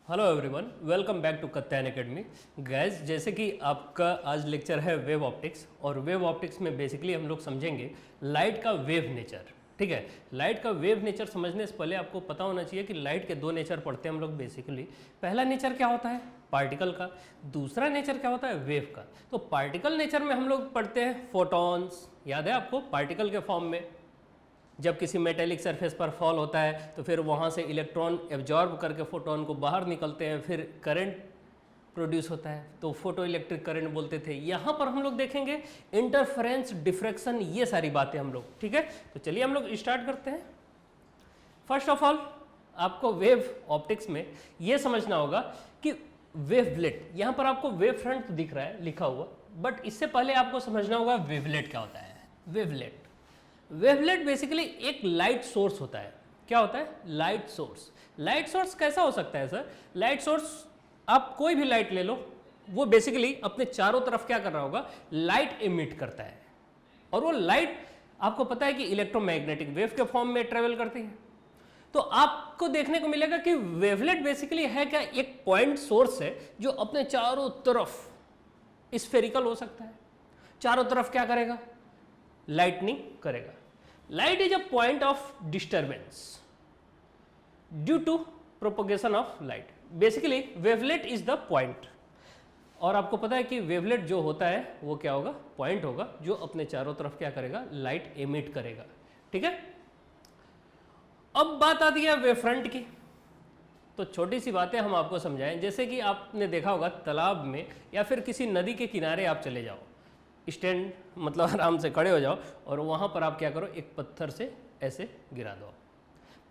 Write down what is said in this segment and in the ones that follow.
Hello everyone, welcome back to Katyayan academy. Guys, जैसे कि आपका आज लेक्चर है वेव ऑप्टिक्स, और वेव ऑप्टिक्स में बेसिकली हम लोग समझेंगे लाइट का वेव नेचर। ठीक है, लाइट का वेव नेचर समझने से पहले आपको पता होना चाहिए कि लाइट के दो नेचर पढ़ते हैं हम लोग बेसिकली। पहला नेचर क्या होता है? पार्टिकल का। दूसरा नेचर क्या होता है? वेव का। तो पार्टिकल नेचर में हम लोग पढ़ते हैं फोटॉन्स, याद है आपको? पार्टिकल के फॉर्म में जब किसी मेटेलिक सरफेस पर फॉल होता है तो फिर वहाँ से इलेक्ट्रॉन एब्जॉर्ब करके फोटोन को बाहर निकलते हैं, फिर करंट प्रोड्यूस होता है, तो फोटो इलेक्ट्रिक करंट बोलते थे। यहाँ पर हम लोग देखेंगे इंटरफेरेंस, डिफ्रैक्शन, ये सारी बातें हम लोग। ठीक है, तो चलिए हम लोग स्टार्ट करते हैं। फर्स्ट ऑफ ऑल आपको वेव ऑप्टिक्स में ये समझना होगा कि वेवलेट, यहाँ पर आपको वेव फ्रंट दिख रहा है लिखा हुआ, बट इससे पहले आपको समझना होगा वेवलेट क्या होता है। वेवलेट वेवलेट बेसिकली एक लाइट सोर्स होता है। क्या होता है? Light source. लाइट सोर्स कैसा हो सकता है सर? लाइट सोर्स आप कोई भी लाइट ले लो, वो बेसिकली अपने चारों तरफ क्या कर रहा होगा? लाइट एमिट करता है, और वो लाइट आपको पता है कि इलेक्ट्रोमैग्नेटिक वेव के फॉर्म में ट्रेवल करती है। तो आपको देखने को मिलेगा कि वेवलेट बेसिकली है क्या? एक पॉइंट सोर्स है जो अपने चारों तरफ स्फेरिकल हो सकता है, चारों तरफ क्या करेगा? लाइटनिंग करेगा। Light is a point of disturbance due to propagation of light. Basically wavelet is the point, और आपको पता है कि वेवलेट जो होता है वो क्या होगा? पॉइंट होगा जो अपने चारों तरफ क्या करेगा? लाइट एमिट करेगा। ठीक है, अब बात आती है वेव फ्रंट की। तो छोटी सी बातें हम आपको समझाएं। जैसे कि आपने देखा होगा तालाब में या फिर किसी नदी के किनारे आप चले जाओ, स्टैंड मतलब आराम से खड़े हो जाओ, और वहाँ पर आप क्या करो? एक पत्थर से ऐसे गिरा दो।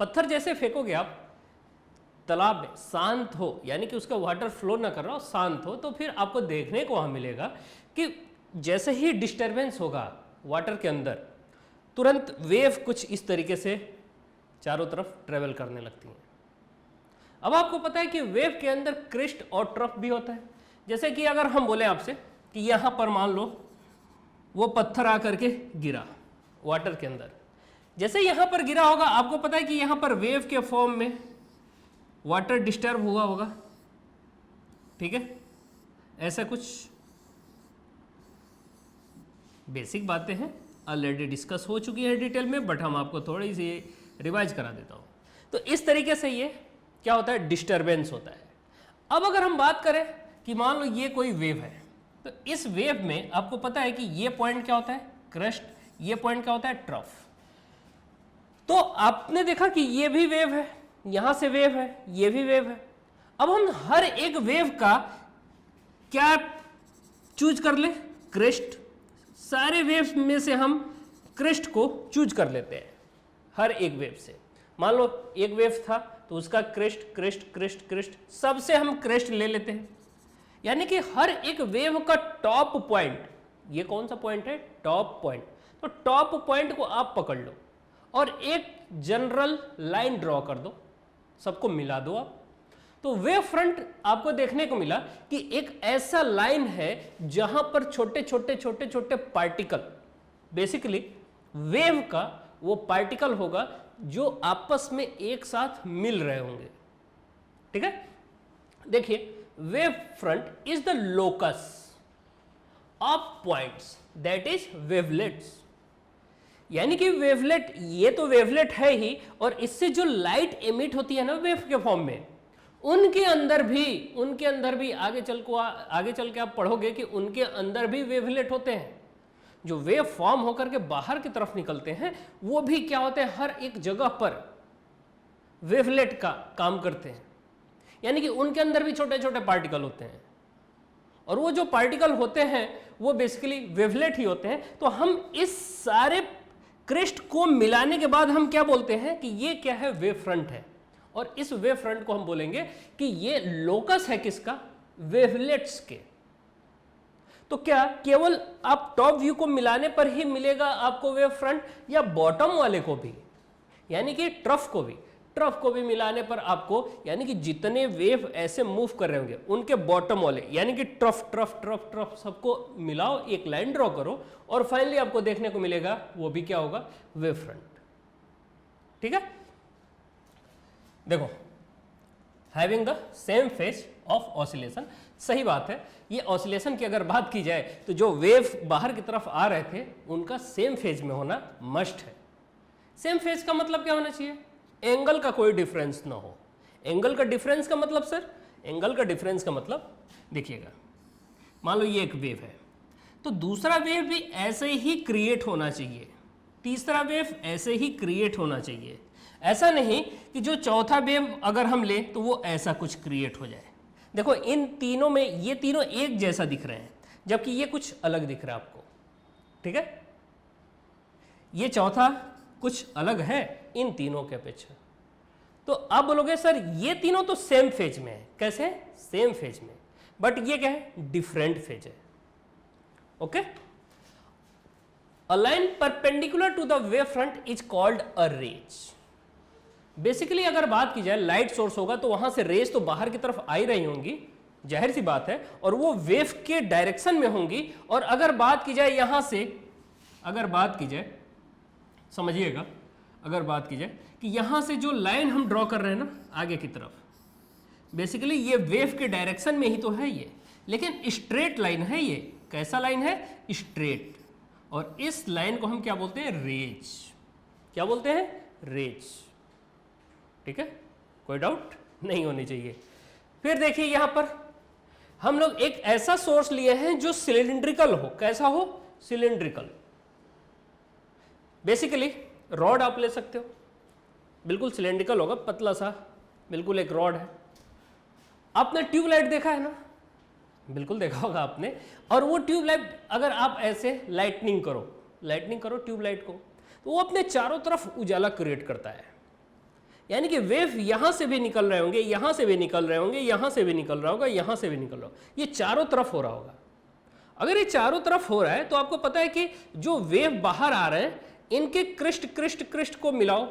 पत्थर जैसे फेंकोगे आप तालाब में, शांत हो, यानी कि उसका वाटर फ्लो ना कर रहा हो, शांत हो, तो फिर आपको देखने को वहाँ मिलेगा कि जैसे ही डिस्टर्बेंस होगा वाटर के अंदर, तुरंत वेव कुछ इस तरीके से चारों तरफ ट्रेवल करने लगती हैं। अब आपको पता है कि वेव के अंदर क्रिस्ट और ट्रफ भी होता है। जैसे कि अगर हम बोले आपसे कि यहाँ पर मान लो वो पत्थर आकर के गिरा वाटर के अंदर, जैसे यहाँ पर गिरा होगा, आपको पता है कि यहाँ पर वेव के फॉर्म में वाटर डिस्टर्ब हुआ होगा। ठीक है, ऐसा कुछ बेसिक बातें हैं, ऑलरेडी डिस्कस हो चुकी है डिटेल में, बट हम आपको थोड़ी सी रिवाइज करा देता हूँ। तो इस तरीके से ये क्या होता है? डिस्टर्बेंस होता है। अब अगर हम बात करें कि मान लो ये कोई वेव है, तो इस वेव में आपको पता है कि ये पॉइंट क्या होता है? क्रस्ट। ये पॉइंट क्या होता है? ट्रफ। तो आपने देखा कि ये भी वेव है, यहां से वेव है, ये भी वेव है। अब हम हर एक वेव का क्या चूज कर ले? क्रेस्ट। सारे वेव्स में से हम क्रेस्ट को चूज कर लेते हैं हर एक वेव से। मान लो एक वेव था तो उसका क्रेस्ट क्रेस्ट क्रेस्ट क्रेस्ट, सबसे हम क्रेस्ट ले लेते हैं। यानी कि हर एक वेव का टॉप पॉइंट, ये कौन सा पॉइंट है? Top point. तो टॉप पॉइंट को आप पकड़ लो और एक जनरल लाइन ड्रॉ कर दो, सबको मिला दो आप। तो वेव फ्रंट आपको देखने को मिला कि एक ऐसा लाइन है जहां पर छोटे छोटे छोटे छोटे पार्टिकल, बेसिकली वेव का वो पार्टिकल होगा जो आपस में एक साथ मिल रहे होंगे। ठीक है, देखिए, wave front is the locus of points, that is wavelets. यानी कि वेवलेट, ये तो वेवलेट है ही, और इससे जो लाइट एमिट होती है ना वेव के फॉर्म में, उनके अंदर भी आगे चल के आप पढ़ोगे कि उनके अंदर भी वेवलेट होते हैं। जो वेव फॉर्म होकर के बाहर की तरफ निकलते हैं वो भी क्या होते हैं? हर एक जगह पर वेवलेट का काम करते हैं। यानी कि उनके अंदर भी छोटे छोटे पार्टिकल होते हैं, और वो जो पार्टिकल होते हैं वो बेसिकली वेवलेट ही होते हैं। तो हम इस सारे क्रिस्ट को मिलाने के बाद हम क्या बोलते हैं कि ये क्या है? वेव फ्रंट है। और इस वेव फ्रंट को हम बोलेंगे कि ये लोकस है किसका? वेवलेट्स के। तो क्या केवल आप टॉप व्यू को मिलाने पर ही मिलेगा आपको वेव फ्रंट, या बॉटम वाले को भी, यानी कि ट्रफ को भी मिलाने पर आपको, यानी कि जितने वेव ऐसे मूव कर रहे होंगे उनके बॉटम वाले, यानी कि ट्रफ ट्रफ ट्रफ ट्रफ सबको मिलाओ, एक लाइन ड्रॉ करो, और फाइनली आपको देखने को मिलेगा वो भी क्या होगा? Wave front. ठीक है, देखो having the same phase of oscillation. सही बात है, ये ऑसिलेशन की अगर बात की जाए तो जो वेव बाहर की तरफ आ रहे थे उनका सेम फेज में होना मस्ट है। सेम फेज का मतलब क्या होना चाहिए? एंगल का कोई डिफरेंस ना हो। एंगल का डिफरेंस का मतलब सर, एंगल का डिफरेंस का मतलब देखिएगा, मान लो ये एक वेव है तो दूसरा वेव भी ऐसे ही क्रिएट होना चाहिए, तीसरा वेव ऐसे ही क्रिएट होना चाहिए। ऐसा नहीं कि जो चौथा वेव अगर हम लें तो वो ऐसा कुछ क्रिएट हो जाए। देखो इन तीनों में ये तीनों एक जैसा दिख रहे हैं जबकि ये कुछ अलग दिख रहा है आपको, ठीक है? ये चौथा कुछ अलग है इन तीनों के अपेक्षा। तो आप बोलोगे सर ये तीनों तो सेम फेज में है। कैसे? सेम फेज में, बट ये क्या है? डिफरेंट फेज है। Okay, a line perpendicular to the wave front is called a rays. Basically अगर बात की जाए, लाइट सोर्स होगा तो वहां से रेज तो बाहर की तरफ आ ही रही होंगी, जाहिर सी बात है, और वो वेव के डायरेक्शन में होंगी। और अगर बात की जाए यहां से, अगर बात की जाए, समझिएगा, अगर बात की जाए कि यहां से जो लाइन हम ड्रॉ कर रहे हैं ना आगे की तरफ, बेसिकली ये वेव के डायरेक्शन में ही तो है ये, लेकिन स्ट्रेट लाइन है ये। कैसा लाइन है? स्ट्रेट। और इस लाइन को हम क्या बोलते हैं? रेज। क्या बोलते हैं? रेज। ठीक है, कोई डाउट नहीं होनी चाहिए। फिर देखिए यहां पर हम लोग एक ऐसा सोर्स लिए हैं जो सिलिंड्रिकल हो। कैसा हो? सिलिंड्रिकल। बेसिकली रॉड आप ले सकते हो, बिल्कुल सिलिंड्रिकल होगा, पतला सा, बिल्कुल एक रॉड है। आपने ट्यूबलाइट देखा है ना? बिल्कुल देखा होगा आपने। और वो ट्यूबलाइट अगर आप ऐसे लाइटनिंग करो ट्यूबलाइट को, तो वो अपने चारों तरफ उजाला क्रिएट करता है। यानी कि वेव यहां से भी निकल रहे होंगे, यहां से भी निकल रहे होंगे, यहां से भी निकल रहा होगा, यहां से भी निकल रहा होगा, ये चारों तरफ हो रहा होगा। अगर ये चारों तरफ हो रहा है तो आपको पता है कि जो वेव बाहर आ रहे हैं इनके क्रिस्ट को मिलाओ,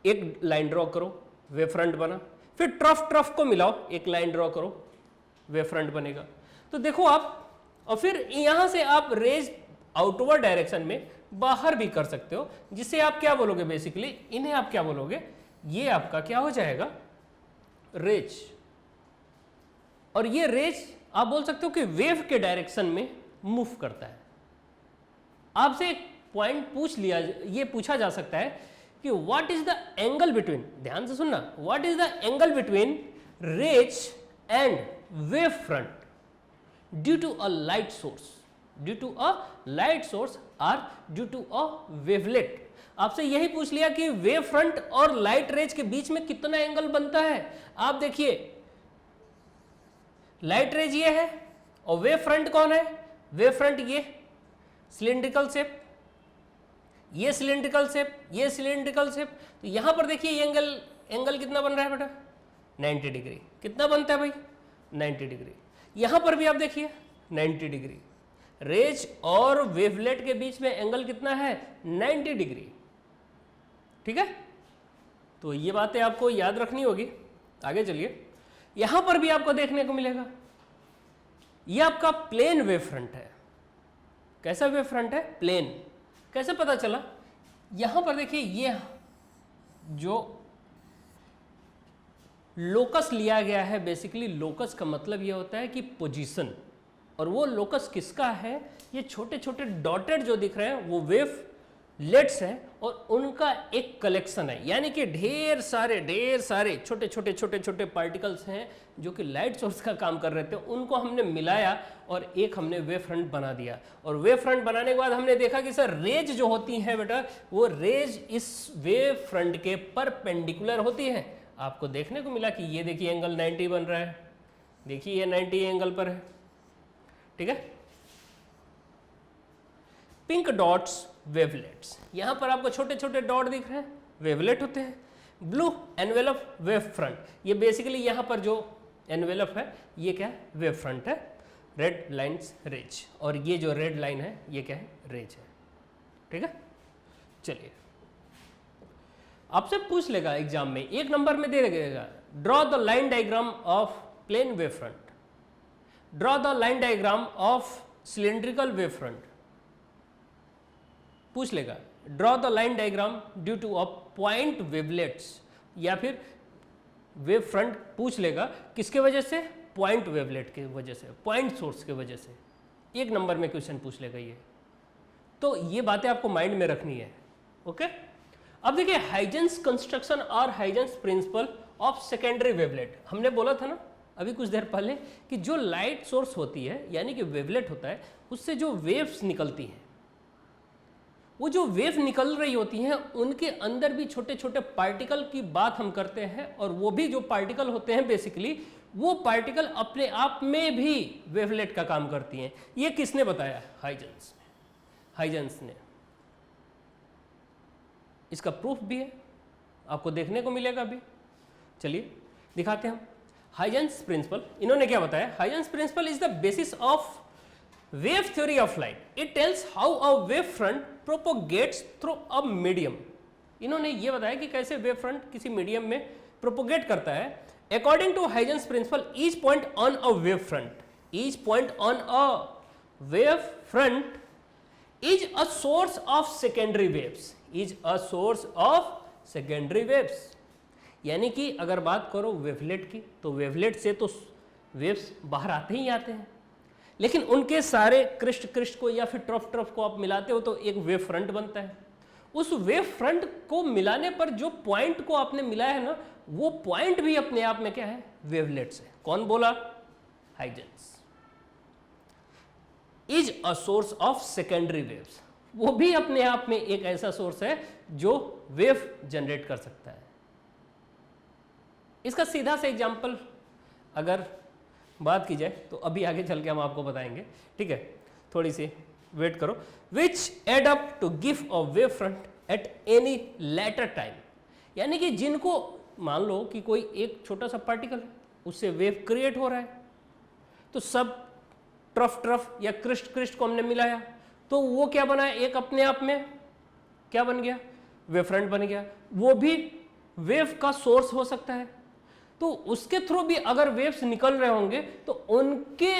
एक लाइन ड्रॉ करो, वेव फ्रंट बना। फिर ट्रफ को मिलाओ, एक लाइन ड्रॉ करो, वेव फ्रंट बनेगा। तो देखो आप, और फिर यहां से आप रेज आउटवर्ड डायरेक्शन में बाहर भी कर सकते हो, जिसे आप क्या बोलोगे? बेसिकली इन्हें आप क्या बोलोगे? ये आपका क्या हो जाएगा? रेज। और ये रेज आप बोल सकते हो कि वेव के डायरेक्शन में मूव करता है। आपसे एक पॉइंट ये पूछा जा सकता है कि what is the angle between, ध्यान से सुनना, what is the angle between rays and wave front due to a light source, due to a light source और ड्यू टू अ वेवलेट। आपसे यही पूछ लिया कि वेव फ्रंट और लाइट रेज के बीच में कितना एंगल बनता है। आप देखिए लाइट रेज ये है और वेव फ्रंट कौन है? वेव फ्रंट ये सिलिंड्रिकल शेप, ये सिलिंड्रिकल शेप, ये सिलिंड्रिकल शेप। तो यहां पर देखिए ये एंगल कितना बन रहा है बेटा? 90 डिग्री। कितना बनता है भाई? 90 डिग्री। यहां पर भी आप देखिए 90 डिग्री। रेज और वेवलेट के बीच में एंगल कितना है? 90 डिग्री। ठीक है, तो ये बातें आपको याद रखनी होगी। आगे चलिए, यहां पर भी आपको देखने को मिलेगा, ये आपका प्लेन वेव फ्रंट है। कैसा वेव फ्रंट है? प्लेन। कैसे पता चला? यहां पर देखिए ये जो लोकस लिया गया है, बेसिकली लोकस का मतलब ये होता है कि पोजीशन, और वो लोकस किसका है? ये छोटे छोटे डॉटेड जो दिख रहे हैं वो वेव लेट्स हैं और उनका एक कलेक्शन है। यानी कि ढेर सारे छोटे छोटे पार्टिकल्स हैं जो कि लाइट सोर्स का काम कर रहे थे, उनको हमने मिलाया और एक हमने वेव फ्रंट बना दिया। और वेव फ्रंट बनाने के बाद हमने देखा कि सर रेज जो होती हैं बेटा, वो रेज इस वेव फ्रंट के परपेंडिकुलर होती है। आपको देखने को मिला कि ये देखिए एंगल 90 बन रहा है, देखिए ये 90 एंगल पर है। ठीक है, पिंक डॉट्स वेवलेट्स, यहां पर आपको छोटे छोटे डॉट दिख रहे हैं, वेवलेट होते हैं। ब्लू एनवेलप वेव फ्रंट, ये बेसिकली यहां पर जो एनवेलप है ये क्या है? वेव फ्रंट है। रेड लाइन्स रेज, और ये जो रेड लाइन है ये क्या है? रेज है। ठीक है, चलिए आपसे पूछ लेगा एग्जाम में, एक नंबर में दे देगा, draw the line diagram of plane wave front, draw the line diagram of cylindrical wave front, पूछ लेगा draw the line diagram due to a point wavelets, या फिर वेव फ्रंट पूछ लेगा, किसके वजह से? पॉइंट वेवलेट की वजह से, पॉइंट सोर्स की वजह से। एक नंबर में क्वेश्चन पूछ लेगा ये। तो ये बातें आपको माइंड में रखनी है। ओके, अब देखिए हाइजेंस कंस्ट्रक्शन और Huygens principle of secondary wavelet. हमने बोला था ना अभी कुछ देर पहले कि जो लाइट सोर्स होती है यानी कि वेवलेट होता है, उससे जो वेव्स निकलती हैं, वो जो वेव निकल रही होती हैं उनके अंदर भी छोटे छोटे पार्टिकल की बात हम करते हैं। और वो भी जो पार्टिकल होते हैं बेसिकली, वो पार्टिकल अपने आप में भी वेवलेट का काम करती हैं। ये किसने बताया? हाइजेंस ने। इसका प्रूफ भी है, आपको देखने को मिलेगा अभी। चलिए दिखाते हैं हम। हाइजेंस प्रिंसिपल, इन्होंने क्या बताया? Huygens principle is the basis of wave theory of light. It tells how a wave front propagates through a medium. इन्होंने ये बताया कि कैसे वेव फ्रंट किसी मीडियम में प्रोपोगेट करता है। According to Huygens principle, each point on a wave front, each point on a wave front is a source of secondary waves, is a source of secondary waves. यानी कि अगर बात करो wavelet की, तो वेवलेट से तो वेव्स बाहर आते ही आते हैं, लेकिन उनके सारे क्रिस्ट को या फिर ट्रफ को आप मिलाते हो तो एक वेव फ्रंट बनता है। उस वेव फ्रंट को मिलाने पर जो पॉइंट को आपने मिलाया है ना, वो पॉइंट भी अपने आप में क्या है? वेवलेट से। कौन बोला? Huygens. Is a source of secondary waves, वो भी अपने आप में एक ऐसा सोर्स है जो वेव जनरेट कर सकता है। इसका सीधा सा एग्जाम्पल अगर बात की जाए तो अभी आगे चल के हम आपको बताएंगे, ठीक है? थोड़ी सी वेट करो। Which add up to give a wave front at any later time, यानी कि जिनको मान लो कि कोई एक छोटा सा पार्टिकल है, उससे वेव क्रिएट हो रहा है, तो सब ट्रफ या क्रिस्ट को हमने मिलाया, तो वो क्या बना? एक अपने आप में क्या बन गया? वेव फ्रंट बन गया। वो भी वेव का सोर्स हो सकता है। तो उसके थ्रू भी अगर वेव्स निकल रहे होंगे तो उनके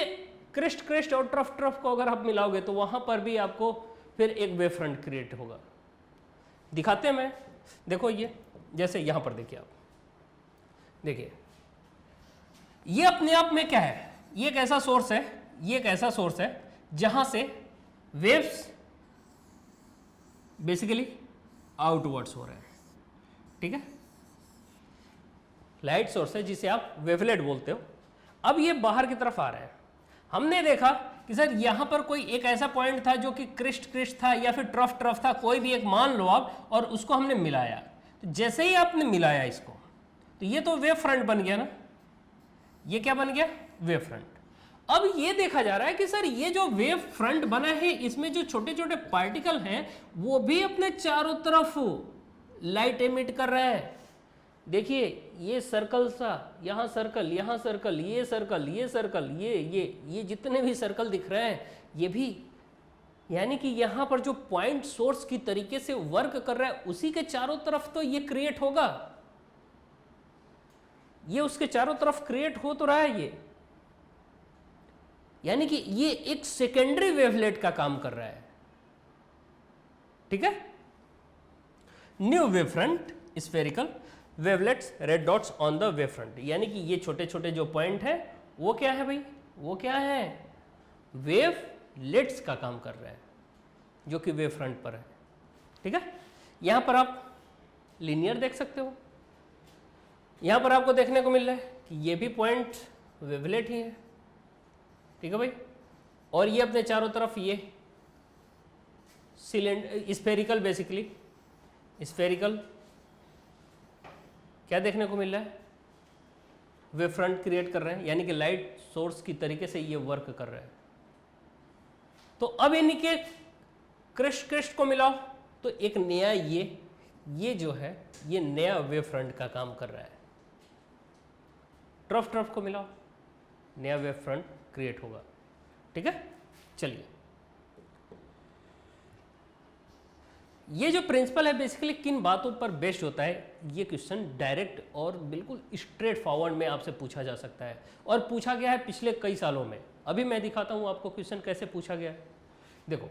क्रिस्ट और ट्रफ को अगर आप मिलाओगे तो वहां पर भी आपको फिर एक वेव फ्रंट क्रिएट होगा। दिखाते हैं मैं, देखो ये जैसे यहां पर देखिए आप, देखिए ये अपने आप में क्या है? ये एक ऐसा सोर्स है, ये एक ऐसा सोर्स है जहां से वेव्स बेसिकली आउटवर्ड्स हो रहे हैं, ठीक है? लाइट सोर्स है जिसे आप वेवलेट बोलते हो। अब ये बाहर की तरफ आ रहा है। हमने देखा कि सर यहां पर कोई एक ऐसा पॉइंट था जो कि क्रिस्ट था या फिर ट्रफ था, कोई भी एक मान लो आप, और उसको हमने मिलाया। तो जैसे ही आपने मिलाया इसको, तो ये तो वेव फ्रंट बन गया ना। ये क्या बन गया? Wave front. अब ये देखा जा रहा है कि सर ये जो वेव फ्रंट बना है, इसमें जो छोटे छोटे पार्टिकल हैं वो भी अपने चारों तरफ लाइट एमिट कर रहा है। देखिए ये सर्कल सा, यहाँ सर्कल, यहाँ सर्कल, ये सर्कल, ये सर्कल, ये जितने भी सर्कल दिख रहे हैं, ये भी, यानी कि यहाँ पर जो पॉइंट सोर्स की तरीके से वर्क कर रहा है, उसी के चारों तरफ तो ये क्रिएट होगा। ये उसके चारों तरफ क्रिएट हो तो रहा है ये, यानी कि ये एक सेकेंडरी वेवलेट का काम कर रहा है, ठीक है? New wave front spherical wavelets red dots on the wave front, यानी कि ये छोटे छोटे जो पॉइंट है वो क्या है भाई? वो क्या है? वेवलेट्स का काम कर रहा है जो कि वेव फ्रंट पर है, ठीक है? यहां पर आप लीनियर देख सकते हो, यहां पर आपको देखने को मिल रहा है कि ये भी पॉइंट वेवलेट ही है, ठीक है भाई? और ये अपने चारों तरफ ये सिलेंडर स्फेरिकल, बेसिकली स्फेरिकल क्या देखने को मिल रहा है? वेव फ्रंट क्रिएट कर रहे हैं, यानी कि लाइट सोर्स की तरीके से ये वर्क कर रहा है। तो अब इनके क्रिस्ट को मिलाओ तो एक नया ये जो है ये नया वेव फ्रंट का काम कर रहा है। ट्रफ को मिलाओ, नया वेव फ्रंट क्रिएट होगा, ठीक है? चलिए, ये जो प्रिंसिपल है बेसिकली किन बातों पर बेस्ड होता है? ये क्वेश्चन डायरेक्ट और बिल्कुल स्ट्रेट फॉरवर्ड में आपसे पूछा जा सकता है, और पूछा गया है पिछले कई सालों में। अभी मैं दिखाता हूं आपको क्वेश्चन कैसे पूछा गया है। देखो,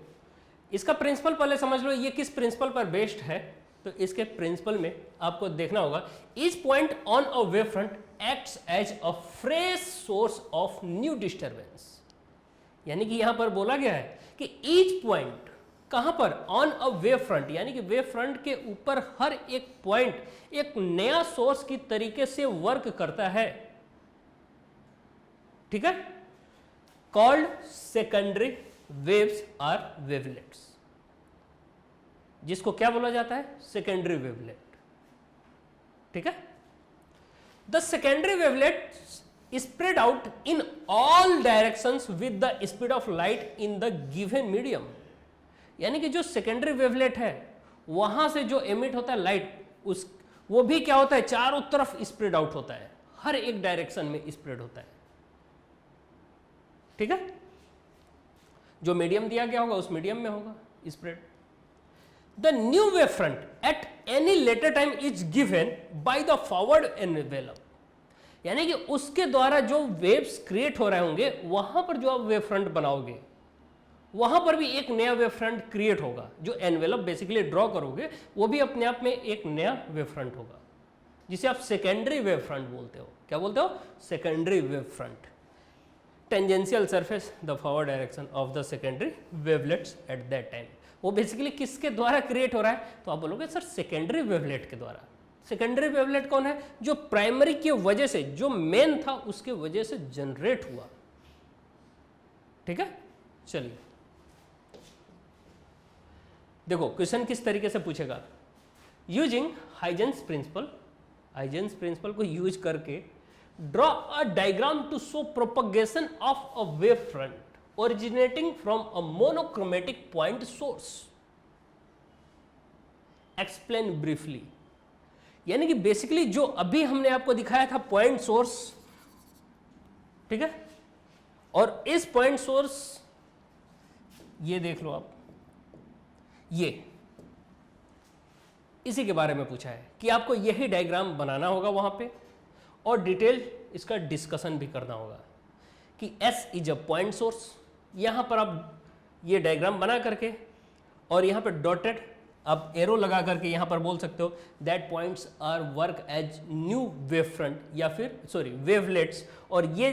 इसका प्रिंसिपल पहले समझ लो, ये किस प्रिंसिपल पर बेस्ड है? तो इसके प्रिंसिपल में आपको देखना होगा each point on a wave front acts as a fresh source of new disturbance. यानी कि यहां पर बोला गया है कि ईच पॉइंट कहां पर, ऑन अ वेव फ्रंट, यानी कि वेव फ्रंट के ऊपर हर एक पॉइंट एक नया सोर्स की तरीके से वर्क करता है, ठीक है, called secondary waves or wavelets, जिसको क्या बोला जाता है, सेकेंडरी वेवलेट, ठीक है। The secondary wavelet spread out in all directions with the speed of light in the given medium. यानी कि जो सेकेंडरी वेवलेट है वहां से जो एमिट होता है लाइट, उस वो भी क्या होता है, चारों तरफ स्प्रेड आउट होता है, हर एक डायरेक्शन में स्प्रेड होता है, ठीक है। जो मीडियम दिया गया होगा उस मीडियम में होगा spread. The new wave front at any later time is given by the forward envelope. यानी कि उसके द्वारा जो वेव्स क्रिएट हो रहे होंगे वहां पर जो आप वेव फ्रंट बनाओगे वहां पर भी एक नया वेव फ्रंट क्रिएट होगा। जो एनवेलप बेसिकली ड्रॉ करोगे वो भी अपने आप में एक नया वेव फ्रंट होगा, जिसे आप सेकेंडरी वेव फ्रंट बोलते हो। क्या बोलते हो, secondary wave front. Tangential surface the forward direction of the secondary wavelets at that time. वो बेसिकली किसके द्वारा क्रिएट हो रहा है, तो आप बोलोगे सर सेकेंडरी वेवलेट के द्वारा। सेकेंडरी वेवलेट कौन है, जो प्राइमरी की वजह से, जो मेन था उसके वजह से जनरेट हुआ, ठीक है। चलिए देखो क्वेश्चन किस तरीके से पूछेगा, using Huygens principle, Huygens principle को यूज करके draw a diagram to show propagation of a wave front originating from a monochromatic point source, explain briefly. यानी कि बेसिकली जो अभी हमने आपको दिखाया था पॉइंट सोर्स, ठीक है, और इस पॉइंट सोर्स, ये देख लो आप, ये इसी के बारे में पूछा है कि आपको यही डायग्राम बनाना होगा वहां पे और डिटेल इसका डिस्कशन भी करना होगा कि S is a point source. यहां पर आप ये डायग्राम बना करके और यहां पे डॉटेड आप एरो लगा करके यहां पर बोल सकते हो that points are work as new wave front या फिर सॉरी वेवलेट्स। और ये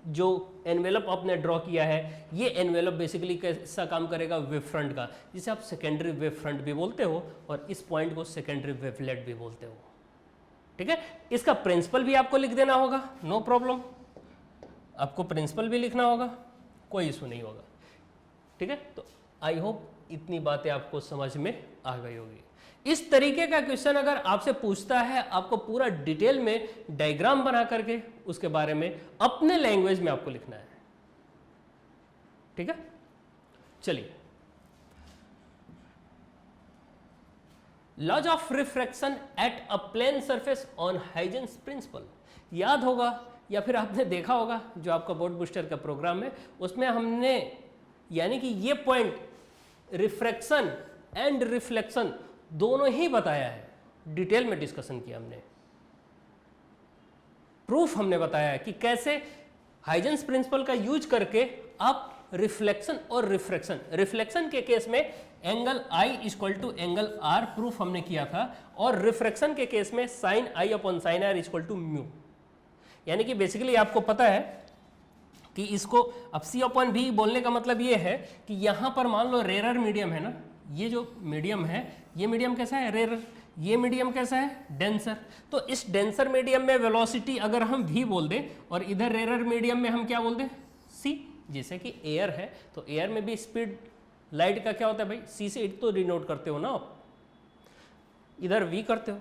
जो एनवेलप आपने ड्रॉ किया है ये एनवेलप बेसिकली कैसा काम करेगा, वेव फ्रंट का, जिसे आप सेकेंडरी वेव फ्रंट भी बोलते हो और इस पॉइंट को सेकेंडरी वेवलेट भी बोलते हो, ठीक है। इसका प्रिंसिपल भी आपको लिख देना होगा, नो प्रॉब्लम, आपको प्रिंसिपल भी लिखना होगा, कोई इशू नहीं होगा, ठीक है। तो आई होप इतनी बातें आपको समझ में आ गई होगी। इस तरीके का क्वेश्चन अगर आपसे पूछता है, आपको पूरा डिटेल में डायग्राम बना करके उसके बारे में अपने लैंग्वेज में आपको लिखना है, ठीक है। चलिए, laws of refraction at a plane surface on Huygens principle. याद होगा या फिर आपने देखा होगा जो आपका बोर्ड बूस्टर का प्रोग्राम है उसमें हमने यानी कि ये पॉइंट रिफ्रैक्शन एंड रिफ्लेक्शन दोनों ही बताया है, डिटेल में डिस्कशन किया हमने, प्रूफ हमने बताया है कि कैसे हाइजेंस प्रिंसिपल का यूज करके आप रिफ्लेक्शन और रिफ्रैक्शन, रिफ्लेक्शन के केस में angle I equal to angle R proof हमने किया था और रिफ्रैक्शन के केस में sine I upon sine R equal to mu. यानी कि बेसिकली आपको पता है कि इसको अब C अपॉन V बोलने का मतलब ये है कि यहां पर मान लो रेरर मीडियम है ना, ये जो मीडियम है ये मीडियम कैसा है, रेरर, ये मीडियम कैसा है, डेंसर। तो इस डेंसर मीडियम में वेलोसिटी अगर हम V बोल दें और इधर रेरर मीडियम में हम क्या बोल दें, C, जैसे कि एयर है तो एयर में भी स्पीड लाइट का क्या होता है भाई, C से तो डिनोट करते हो ना आप, इधर V करते हो,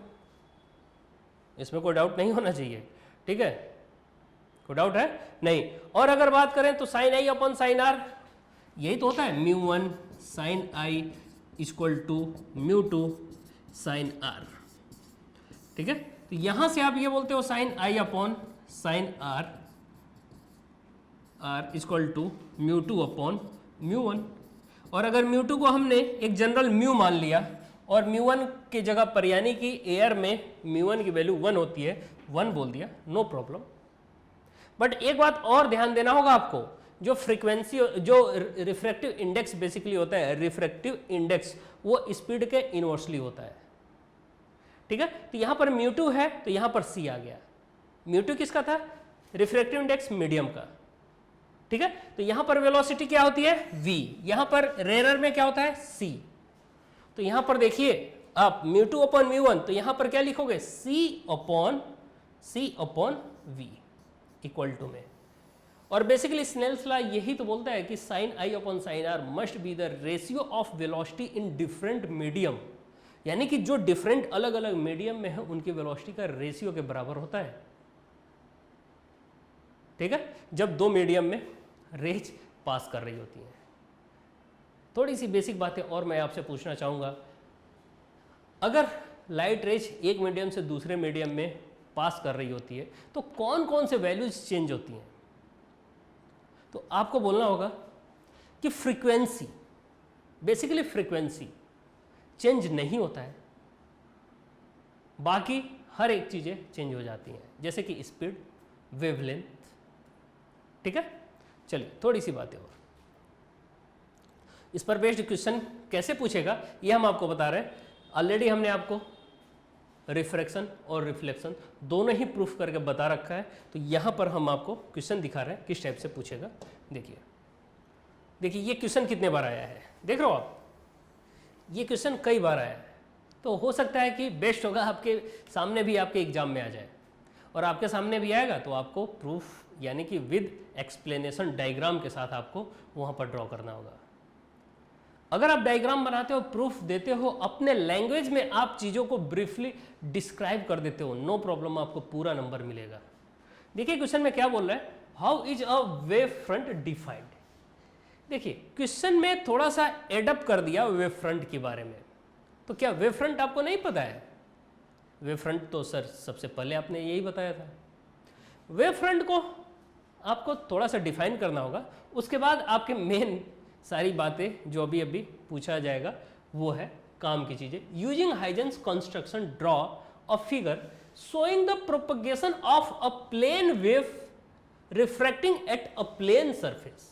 इसमें कोई डाउट नहीं होना चाहिए, ठीक है, कोई डाउट है नहीं। और अगर बात करें तो sine I upon sine R, यही तो होता है μ1 sine I equal to μ2 sine R, ठीक है। तो यहां से आप ये बोलते हो sine I upon sine R equal to μ2 upon μ1। और अगर μ2 को हमने एक जनरल म्यू मान लिया और μ1 की जगह पर यानी कि एयर में μ1 की वैल्यू 1 होती है, 1 बोल दिया, नो प्रॉब्लम। बट एक बात और ध्यान देना होगा आपको, जो फ्रीक्वेंसी, जो रिफ्रैक्टिव इंडेक्स बेसिकली होता है, रिफ्रैक्टिव इंडेक्स वो स्पीड के इनवर्सली होता है, ठीक है। तो यहाँ पर μ2 है तो यहाँ पर c आ गया। μ2 किसका था? रिफ्रैक्टिव इंडेक्स मीडियम का, ठीक है। तो यहाँ पर वेलोसिटी क्या होती है? v। यहाँ पर रेयर में क्या होता है? c। तो यहाँ पर देखिए आप μ2 अपॉन μ1, तो यहाँ पर क्या लिखोगे? c upon v equal to में। और बेसिकली स्नेल्स लॉ यही तो बोलता है कि sine i upon sine r must be the ratio of velocity in different medium, यानी कि जो डिफरेंट अलग अलग मीडियम में है उनकी वेलोसिटी का रेशियो के बराबर होता है, ठीक है, जब दो मीडियम में रेज पास कर रही होती हैं। थोड़ी सी बेसिक बातें और मैं आपसे पूछना चाहूँगा, अगर लाइट रेज एक मीडियम से दूसरे मीडियम में पास कर रही होती है तो कौन कौन से वैल्यूज चेंज होती हैं? तो आपको बोलना होगा कि फ्रीक्वेंसी, बेसिकली फ्रीक्वेंसी चेंज नहीं होता है, बाकी हर एक चीज़ें चेंज हो जाती हैं, जैसे कि स्पीड, वेवलेंथ, ठीक है। चलिए थोड़ी सी बातें और, इस पर बेस्ड क्वेश्चन कैसे पूछेगा ये हम आपको बता रहे हैं। ऑलरेडी हमने आपको रिफ्रैक्शन और रिफ्लेक्शन दोनों ही प्रूफ करके बता रखा है। तो यहाँ पर हम आपको क्वेश्चन दिखा रहे हैं किस टाइप से पूछेगा। देखिए ये क्वेश्चन कितने बार आया है, देख रहे हो आप, ये क्वेश्चन कई बार आया है। तो हो सकता है कि बेस्ट होगा आपके सामने भी आपके एग्जाम में आ जाए, और आपके सामने भी आएगा तो आपको प्रूफ यानी कि विद एक्सप्लेनेशन डायग्राम के साथ आपको वहाँ पर ड्रॉ करना होगा। अगर आप डायग्राम बनाते हो, प्रूफ देते हो, अपने लैंग्वेज में आप चीज़ों को ब्रीफली डिस्क्राइब कर देते हो, नो प्रॉब्लम, आपको पूरा नंबर मिलेगा। देखिए क्वेश्चन में क्या बोल रहा है, how is a wave front defined. देखिए क्वेश्चन में थोड़ा सा एडअप कर दिया वेव फ्रंट के बारे में। तो क्या वेव फ्रंट आपको नहीं पता है? वेव फ्रंट तो सर सबसे पहले आपने यही बताया था। वेव फ्रंट को आपको थोड़ा सा डिफाइन करना होगा, उसके बाद आपके मेन सारी बातें जो अभी अभी पूछा जाएगा वो है काम की चीजें। Using Huygens construction draw a figure showing the propagation of a plane wave refracting at a plane surface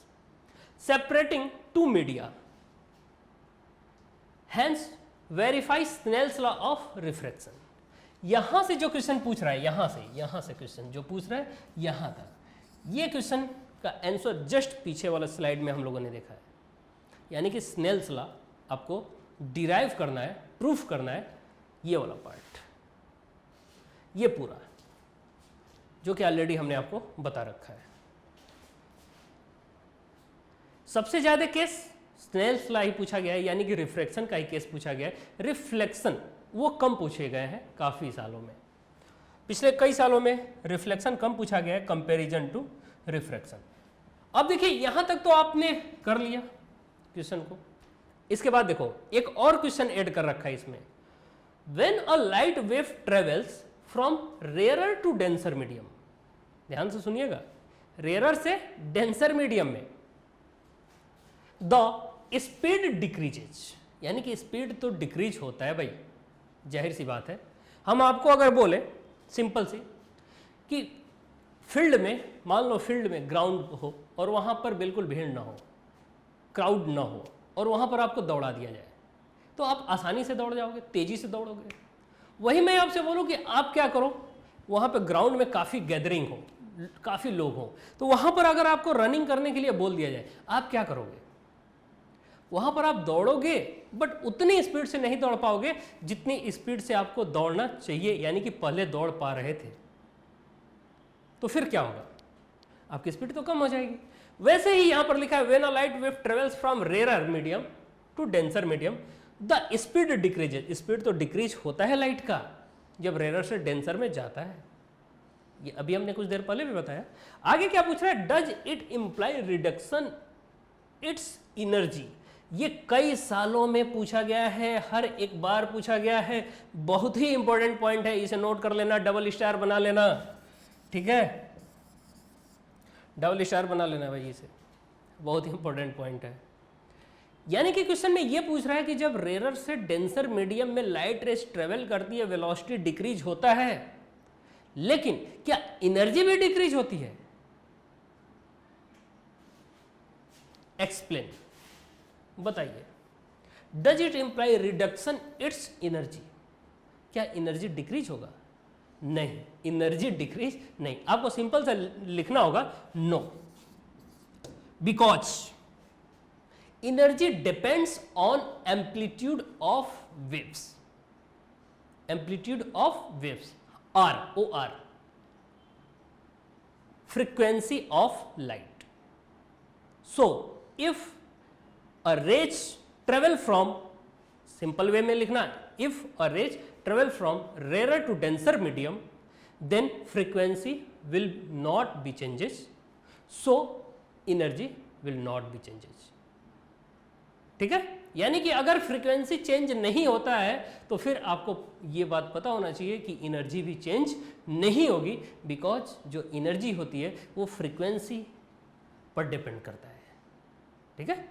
separating two media, hence verify Snell's law of refraction. यहां से जो क्वेश्चन पूछ रहा है, यहां से क्वेश्चन जो पूछ रहा है यहां तक, ये क्वेश्चन का आंसर जस्ट पीछे वाला स्लाइड में हम लोगों ने देखा है। यानी कि स्नेल्स लॉ आपको डिराइव करना है, प्रूफ करना है, ये वाला पार्ट, ये पूरा जो कि ऑलरेडी हमने आपको बता रखा है। सबसे ज्यादा केस स्नेल्स लॉ ही पूछा गया है, यानी कि रिफ्रैक्शन का ही केस पूछा गया है। रिफ्लेक्शन वो कम पूछे गए हैं काफी सालों में, पिछले कई सालों में रिफ्लेक्शन कम पूछा गया है कंपैरिजन टू रिफ्रैक्शन। अब देखिए यहां तक तो आपने कर लिया क्वेश्चन को। इसके बाद देखो एक और क्वेश्चन ऐड कर रखा है इसमें, when a light wave travels from rarer to denser medium, ध्यान से सुनिएगा, रेयरर से डेंसर मीडियम में द स्पीड डिक्रीजेज, यानी कि स्पीड तो डिक्रीज होता है भाई, जाहिर सी बात है। हम आपको अगर बोले सिंपल सी कि फील्ड में, मान लो फील्ड में ग्राउंड हो और वहां पर बिल्कुल भीड़ ना हो, क्राउड ना हो, और वहां पर आपको दौड़ा दिया जाए, तो आप आसानी से दौड़ जाओगे, तेजी से दौड़ोगे। वही मैं आपसे बोलूं कि आप क्या करो, वहां पर ग्राउंड में काफी गैदरिंग हो, काफी लोग हो, तो वहां पर अगर आपको रनिंग करने के लिए बोल दिया जाए, आप क्या करोगे? वहां पर आप दौड़ोगे, बट उतनी स्पीड से नहीं दौड़ पाओगे जितनी स्पीड से आपको दौड़ना चाहिए, यानी कि पहले दौड़ पा रहे थे। तो फिर क्या होगा? आपकी स्पीड तो कम हो जाएगी। वैसे ही यहां पर लिखा है, when a light wave travels from rare medium to denser medium the speed decreases. Speed तो डिक्रीज होता है लाइट का जब रेयर से डेंसर में जाता है, ये अभी हमने कुछ देर पहले भी बताया। आगे क्या पूछ रहा है, does it imply reduction it's energy. ये कई सालों में पूछा गया है, हर एक बार पूछा गया है, बहुत ही इंपॉर्टेंट पॉइंट है, इसे नोट कर लेना, डबल स्टार बना लेना, ठीक है, डबल स्टार बना लेना भाई, इसे बहुत ही इंपॉर्टेंट पॉइंट है। यानी कि क्वेश्चन में ये पूछ रहा है कि जब रेयर से डेंसर मीडियम में लाइट रेस ट्रेवल करती है, वेलोसिटी डिक्रीज होता है, लेकिन क्या एनर्जी भी डिक्रीज होती है? एक्सप्लेन, बताइए। Does it imply reduction it's energy. क्या एनर्जी डिक्रीज होगा? नहीं, एनर्जी डिक्रीज नहीं। आपको सिंपल सा लिखना होगा no, because energy depends on amplitude of waves, amplitude of waves, R, O R, frequency of light. So if a rays travel from, simple way में लिखना है, if a rays travel from rarer to denser medium, then frequency will not be changes, so energy will not be changes. ठीक है, यानी कि अगर frequency change नहीं होता है तो फिर आपको ये बात पता होना चाहिए कि एनर्जी भी चेंज नहीं होगी, बिकॉज जो एनर्जी होती है वो फ्रीक्वेंसी पर डिपेंड करता है। ठीक है,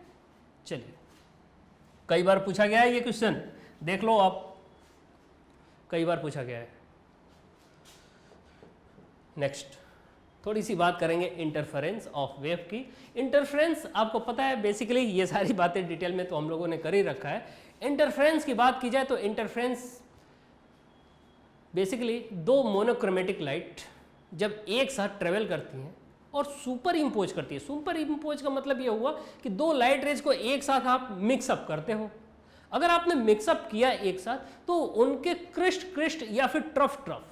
चलिए, कई बार पूछा गया है ये क्वेश्चन, देख लो आप, कई बार पूछा गया है। नेक्स्ट थोड़ी सी बात करेंगे इंटरफेरेंस ऑफ वेव की। इंटरफेरेंस आपको पता है बेसिकली, ये सारी बातें डिटेल में तो हम लोगों ने कर ही रखा है। इंटरफेरेंस की बात की जाए तो इंटरफेरेंस बेसिकली दो मोनोक्रोमेटिक लाइट जब एक साथ ट्रेवल करती हैं और सुपर इम्पोज करती है। सुपर इम्पोज का मतलब ये हुआ कि दो लाइट रेज को एक साथ आप मिक्सअप करते हो। अगर आपने मिक्सअप किया एक साथ तो उनके क्रिस्ट या फिर ट्रफ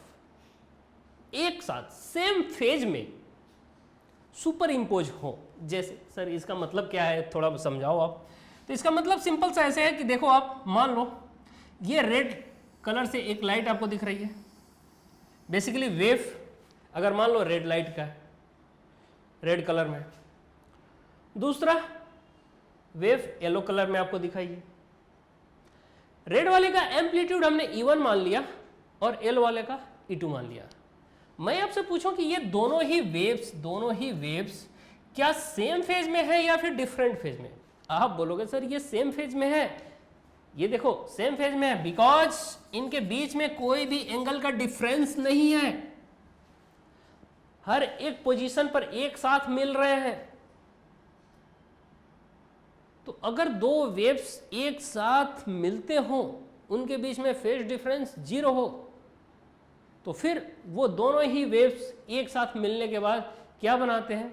एक साथ सेम फेज में सुपर इम्पोज हो। जैसे सर इसका मतलब क्या है, थोड़ा समझाओ आप। तो इसका मतलब सिंपल सा ऐसे है कि देखो आप मान लो ये रेड कलर से एक लाइट आपको दिख रही है, बेसिकली वेव अगर मान लो रेड लाइट का है, रेड कलर में, दूसरा वेव येलो कलर में आपको दिखाई है। रेड वाले का एम्पलीट्यूड हमने E1 मान लिया और येलो वाले का E2 मान लिया। मैं आपसे पूछूं कि ये दोनों ही वेव्स क्या सेम फेज में है या फिर डिफरेंट फेज में? आप बोलोगे सर ये सेम फेज में है। ये देखो सेम फेज में है बिकॉज इनके बीच में कोई भी एंगल का डिफरेंस नहीं है, हर एक पोजीशन पर एक साथ मिल रहे हैं। तो अगर दो वेव्स एक साथ मिलते हो, उनके बीच में फेज डिफरेंस 0 हो, तो फिर वो दोनों ही वेव्स एक साथ मिलने के बाद क्या बनाते हैं?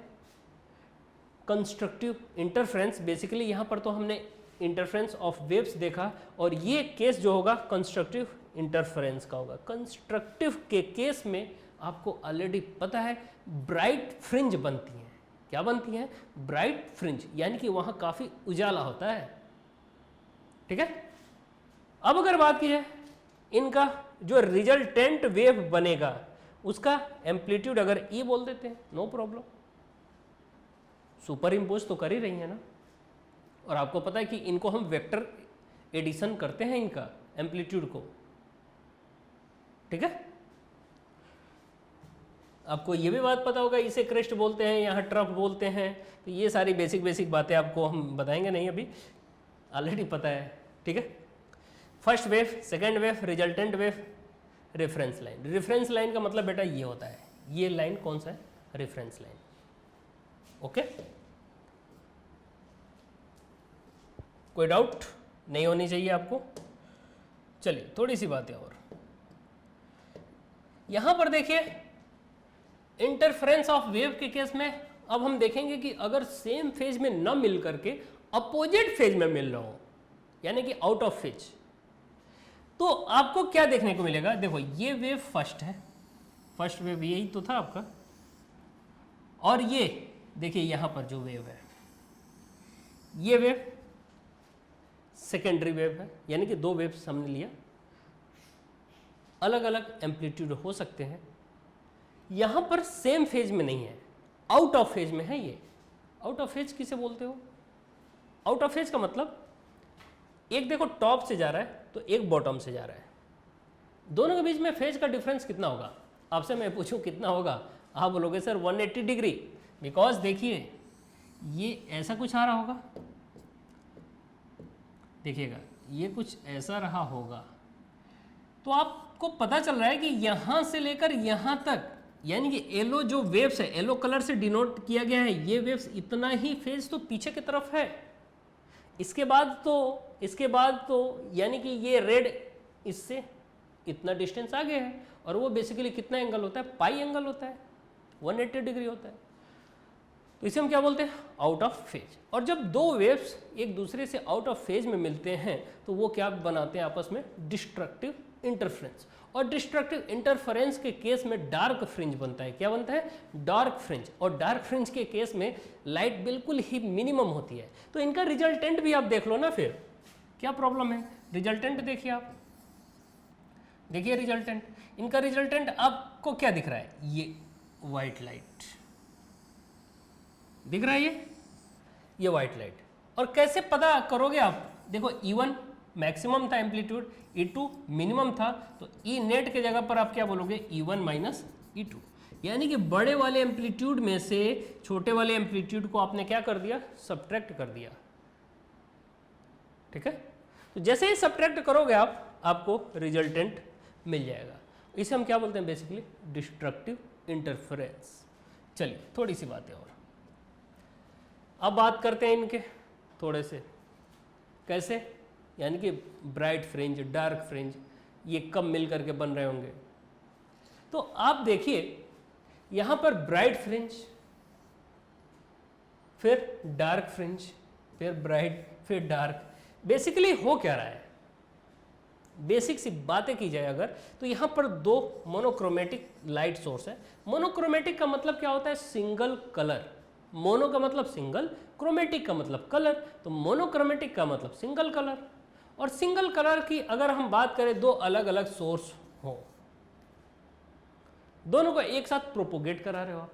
Constructive interference. बेसिकली यहां पर तो हमने इंटरफेरेंस ऑफ वेव्स देखा और ये केस जो होगा कंस्ट्रक्टिव इंटरफेरेंस का होगा। कंस्ट्रक्टिव के केस में आपको ऑलरेडी पता है ब्राइट फ्रिंज बनती हैं। क्या बनती हैं? ब्राइट फ्रिंज, यानी कि वहां काफी उजाला होता है। ठीक है, अब अगर बात की जाए इनका जो रिजल्टेंट वेव बनेगा उसका एम्पलीट्यूड अगर E बोल देते हैं, नो प्रॉब्लम, सुपर इम्पोज तो कर ही रही है ना। और आपको पता है कि इनको हम वेक्टर एडिशन करते हैं इनका एम्पलीट्यूड को। ठीक है, आपको ये भी बात पता होगा, इसे क्रेस्ट बोलते हैं, यहाँ ट्रफ बोलते हैं। तो ये सारी बेसिक बातें आपको हम बताएंगे नहीं, अभी ऑलरेडी पता है। ठीक है, first wave, second wave, resultant wave, reference line. Reference line का मतलब बेटा ये होता है, ये लाइन कौन सा है? Reference line. ओके, कोई डाउट नहीं होनी चाहिए आपको। चलिए थोड़ी सी बातें और यहां पर देखिए, इंटरफेरेंस ऑफ वेव के केस में अब हम देखेंगे कि अगर सेम फेज में न मिल करके अपोजिट फेज में मिल रहा हो, यानी कि आउट ऑफ फेज, तो आपको क्या देखने को मिलेगा? देखो ये वेव फर्स्ट है, फर्स्ट वेव यही तो था आपका, और ये देखिए यहां पर जो वेव है ये वेव सेकेंडरी वेव है, यानी कि दो वेव्स हमने लिया, अलग अलग एम्पलीट्यूड हो सकते हैं। यहां पर सेम फेज में नहीं है, आउट ऑफ फेज में है। ये आउट ऑफ फेज किसे बोलते हो? आउट ऑफ फेज का मतलब एक देखो टॉप से जा रहा है तो एक बॉटम से जा रहा है, दोनों के बीच में फेज का डिफरेंस कितना होगा? आपसे मैं पूछूं कितना होगा, आप बोलोगे सर 180 डिग्री, बिकॉज देखिए ये ऐसा कुछ आ रहा होगा, देखिएगा ये कुछ ऐसा रहा होगा, तो आपको पता चल रहा है कि यहां से लेकर यहां तक, यानी कि येलो जो वेव्स है, येलो कलर से डिनोट किया गया है, ये वेव्स इतना ही फेज तो पीछे की तरफ है। इसके बाद तो यानी कि ये रेड इससे इतना डिस्टेंस आगे है, और वो बेसिकली कितना एंगल होता है, पाई एंगल होता है, 180 डिग्री होता है। तो इसे हम क्या बोलते हैं, आउट ऑफ फेज। और जब दो वेव्स एक दूसरे से आउट ऑफ फेज में मिलते हैं तो वो क्या बनाते हैं आपस में, डिस्ट्रक्टिव इंटरफ्रेंस। और डिस्ट्रक्टिव इंटरफेरेंस के केस में डार्क फ्रिंज बनता है। क्या बनता है, डार्क फ्रिंज। और डार्क फ्रिंज के केस में लाइट बिल्कुल ही मिनिमम होती है। तो इनका रिजल्टेंट भी आप देख लो ना, फिर क्या प्रॉब्लम है। रिजल्टेंट देखिए आप, देखिए रिजल्टेंट, इनका रिजल्टेंट आपको क्या दिख रहा है, ये व्हाइट लाइट दिख रहा है, ये व्हाइट लाइट। और कैसे पता करोगे आप, देखो E1 मैक्सिमम था एम्पलीट्यूड, E2 मिनिमम था, तो E नेट के जगह पर आप क्या बोलोगे, E1 माइनस E2। यानी कि बड़े वाले एम्पलीट्यूड में से छोटे वाले एम्पलीट्यूड को आपने क्या कर दिया, सब्ट्रैक्ट कर दिया। ठीक है, तो जैसे ही सब्ट्रैक्ट करोगे आप, आपको रिजल्टेंट मिल जाएगा। इसे हम क्या बोलते हैं, बेसिकली डिस्ट्रक्टिव इंटरफेरेंस। चलिए थोड़ी सी बातें और अब बात करते हैं इनके थोड़े से, कैसे, यानी कि ब्राइट फ्रिंज, डार्क फ्रिंज, ये कब मिल करके बन रहे होंगे। तो आप देखिए यहां पर ब्राइट फ्रिंज, फिर डार्क फ्रिंज, फिर ब्राइट, फिर डार्क। बेसिकली हो क्या रहा है, बेसिक सी बातें की जाए अगर, तो यहां पर दो मोनोक्रोमेटिक लाइट सोर्स है। मोनोक्रोमेटिक का मतलब क्या होता है, सिंगल कलर। मोनो का मतलब सिंगल, क्रोमेटिक का मतलब कलर, तो मोनोक्रोमेटिक का मतलब सिंगल कलर। और सिंगल कलर की अगर हम बात करें, दो अलग अलग सोर्स हो, दोनों को एक साथ प्रोपोगेट करा रहे हो आप,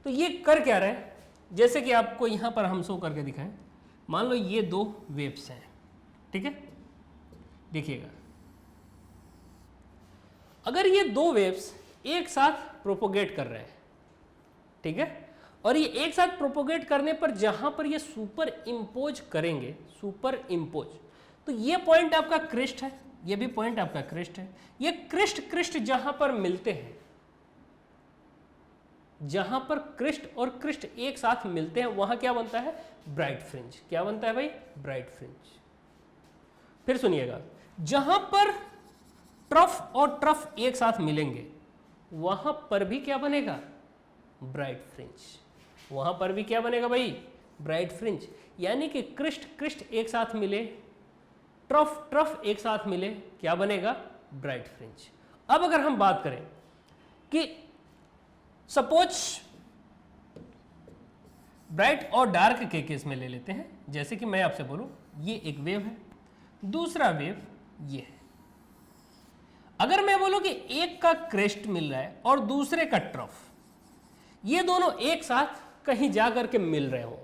तो ये कर क्या रहे हैं, जैसे कि आपको यहां पर हम शो करके दिखाएं। मान लो ये दो वेव्स हैं, ठीक है, देखिएगा, अगर ये दो वेव्स एक साथ प्रोपोगेट कर रहे हैं, ठीक है, और ये एक साथ प्रोपोगेट करने पर जहां पर ये सुपर इम्पोज करेंगे, सुपर इम्पोज, तो ये पॉइंट आपका क्रिस्ट है, ये भी पॉइंट आपका क्रिस्ट है। ये क्रिस्ट जहां पर मिलते हैं, जहां पर क्रिस्ट और क्रिस्ट एक साथ मिलते हैं, वहां क्या बनता है, ब्राइट फ्रिंज। क्या बनता है भाई, ब्राइट फ्रिंज। फिर सुनिएगा, जहां पर ट्रफ और ट्रफ एक साथ मिलेंगे, वहां पर भी क्या बनेगा, ब्राइट फ्रिंज। वहां पर भी क्या बनेगा भाई, ब्राइट फ्रिंज। यानी कि क्रिस्ट एक साथ मिले, ट्रफ एक साथ मिले, क्या बनेगा, ब्राइट फ्रिंज। अब अगर हम बात करें कि सपोज ब्राइट और डार्क के केस में ले लेते हैं, जैसे कि मैं आपसे बोलूं ये एक वेव है, दूसरा वेव ये है। अगर मैं बोलूं कि एक का क्रेस्ट मिल रहा है और दूसरे का ट्रफ, ये दोनों एक साथ कहीं जा करके मिल रहे हो,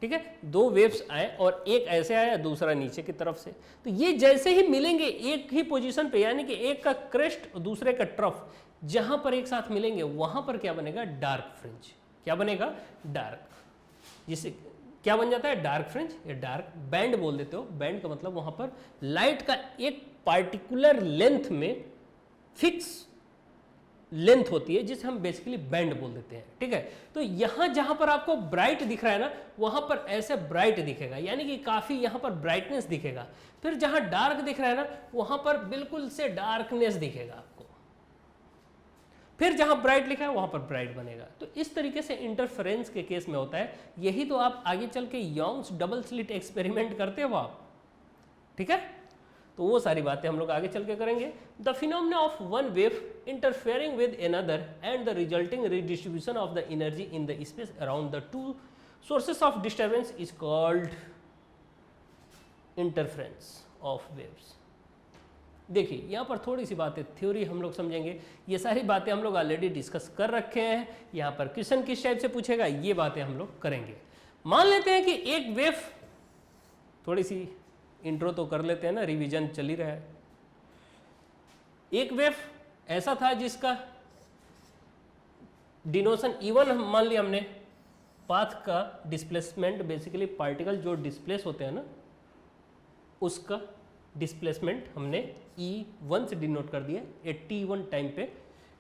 ठीक है, दो वेव्स आए और एक ऐसे आया दूसरा नीचे की तरफ से, तो ये जैसे ही मिलेंगे एक ही पोजीशन पे, यानी कि एक का क्रेस्ट और दूसरे का ट्रफ जहां पर एक साथ मिलेंगे, वहां पर क्या बनेगा, डार्क फ्रिंज। क्या बनेगा, डार्क, जिसे क्या बन जाता है, डार्क फ्रिंज या डार्क बैंड बोल देते हो। बैंड का मतलब वहां पर लाइट का एक पार्टिकुलर लेंथ में फिक्स लेंथ होती है, जिसे हम बेसिकली बैंड बोल देते हैं, ठीक है। तो यहां जहां पर आपको ब्राइट दिख रहा है ना, वहां पर ऐसे ब्राइट दिखेगा, यानी कि काफी यहां पर ब्राइटनेस दिखेगा। फिर जहां डार्क दिख रहा है ना, वहां पर बिल्कुल से डार्कनेस दिखेगा आपको। फिर जहां ब्राइट लिखा है वहां पर ब्राइट बनेगा। तो इस तरीके से इंटरफेरेंस के केस में होता है। यही तो आप आगे चल के योंग्स डबल स्लिट एक्सपेरिमेंट करते हो आप, ठीक है। तो वो सारी बातें हम लोग आगे चल के करेंगे। The phenomena of one wave interfering with another and the resulting redistribution of the energy in the space around the two sources of disturbance is called interference of waves. देखिए यहाँ पर थोड़ी सी बातें थ्योरी हम लोग समझेंगे, ये सारी बातें हम लोग ऑलरेडी डिस्कस कर रखे हैं। यहाँ पर क्वेश्चन किस टाइप से पूछेगा ये बातें हम लोग करेंगे। मान लेते हैं कि एक वेव, थोड़ी सी इंट्रो तो कर लेते हैं ना, रिवीजन चल ही रहा है। एक वेव ऐसा था जिसका डिनोशन E1 मान लिया हमने, पाथ का डिस्प्लेसमेंट, बेसिकली पार्टिकल जो डिस्प्लेस होते हैं ना, उसका डिस्प्लेसमेंट हमने E1 से डिनोट कर दिया, ये T1 टाइम पे,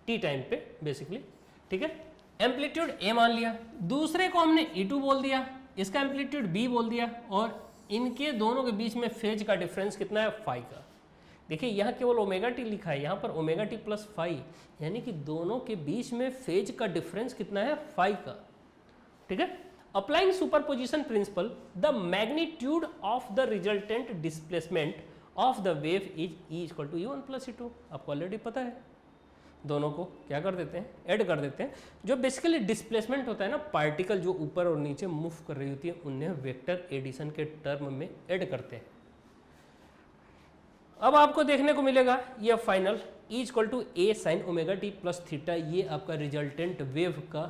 T टाइम पे बेसिकली, ठीक है। एम्पलीट्यूड A मान लिया, दूसरे को हमने E2 बोल दिया, इसका एम्पलीट्यूड B बोल दिया, और इनके दोनों के बीच में फेज का डिफरेंस कितना है, फाई का। देखिए यहाँ केवल ओमेगा टी लिखा है, यहाँ पर ओमेगा टी प्लस फाई, यानी कि दोनों के बीच में फेज का डिफरेंस कितना है, फाई का। ठीक है, applying superposition principle the magnitude of the resultant displacement of the wave is e equal to U1 plus U2। आपको ऑलरेडी पता है, दोनों को क्या कर देते हैं, ऐड कर देते हैं। जो बेसिकली डिस्प्लेसमेंट होता है ना, पार्टिकल जो ऊपर और नीचे मूव कर रही होती है, उन्हें वेक्टर एडिशन के टर्म में ऐड करते हैं। अब आपको देखने को मिलेगा ये final E equal to A sine omega t plus theta, ये आपका रिजल्टेंट वेव का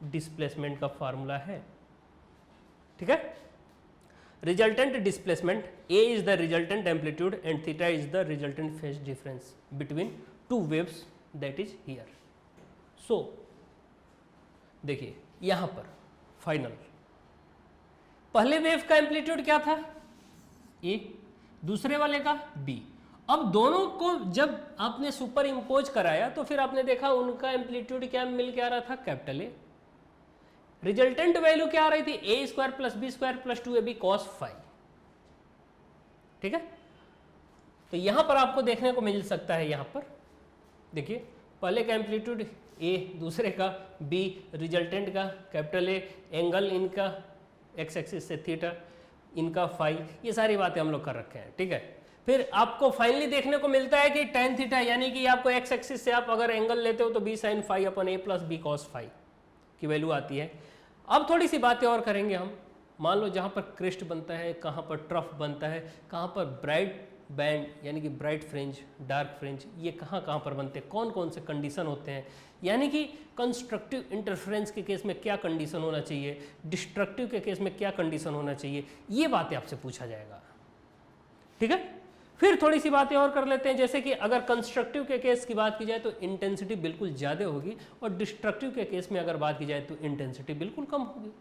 डिस्प्लेसमेंट का फार्मूला है। ठीक है, resultant displacement, A is the resultant amplitude and theta is the resultant phase difference between two waves, that is here. So देखिए यहां पर फाइनल पहले वेव का एम्पलीट्यूड क्या था, ए, दूसरे वाले का बी। अब दोनों को जब आपने सुपर इम्पोज कराया तो फिर आपने देखा उनका एम्पलीट्यूड क्या मिल के आ रहा था, कैपिटल ए। रिजल्टेंट वैल्यू क्या आ रही थी, a square plus b square plus 2ab cos phi. ठीक है, तो यहां पर आपको देखने को मिल सकता है, यहां पर देखिए पहले का एम्पलीट्यूड ए, दूसरे का बी, रिजल्टेंट का कैपिटल ए, एंगल इनका एक्स एक्सिस से थीटा, इनका फाई, ये सारी बातें हम लोग कर रखे हैं। ठीक है, फिर आपको फाइनली देखने को मिलता है कि tan थीटा, यानी कि आपको एक्स एक्सिस से आप अगर एंगल लेते हो तो बी साइन फाई अपन ए प्लस बी कॉस फाई की वैल्यू आती है। अब थोड़ी सी बातें और करेंगे हम। मान लो जहाँ पर क्रिस्ट बनता है, कहाँ पर ट्रफ बनता है, कहाँ पर ब्राइट बैंड यानी कि ब्राइट फ्रिंज, डार्क फ्रिंज, ये कहाँ कहाँ पर बनते हैं, कौन कौन से कंडीशन होते हैं, यानी कि कंस्ट्रक्टिव इंटरफेरेंस के केस में क्या कंडीशन होना चाहिए, डिस्ट्रक्टिव के केस में क्या कंडीशन होना चाहिए, ये बातें आपसे पूछा जाएगा। ठीक है, फिर थोड़ी सी बातें और कर लेते हैं, जैसे कि अगर कंस्ट्रक्टिव के केस की बात की जाए तो इंटेंसिटी बिल्कुल ज़्यादा होगी, और डिस्ट्रक्टिव के केस में अगर बात की जाए तो इंटेंसिटी बिल्कुल कम होगी।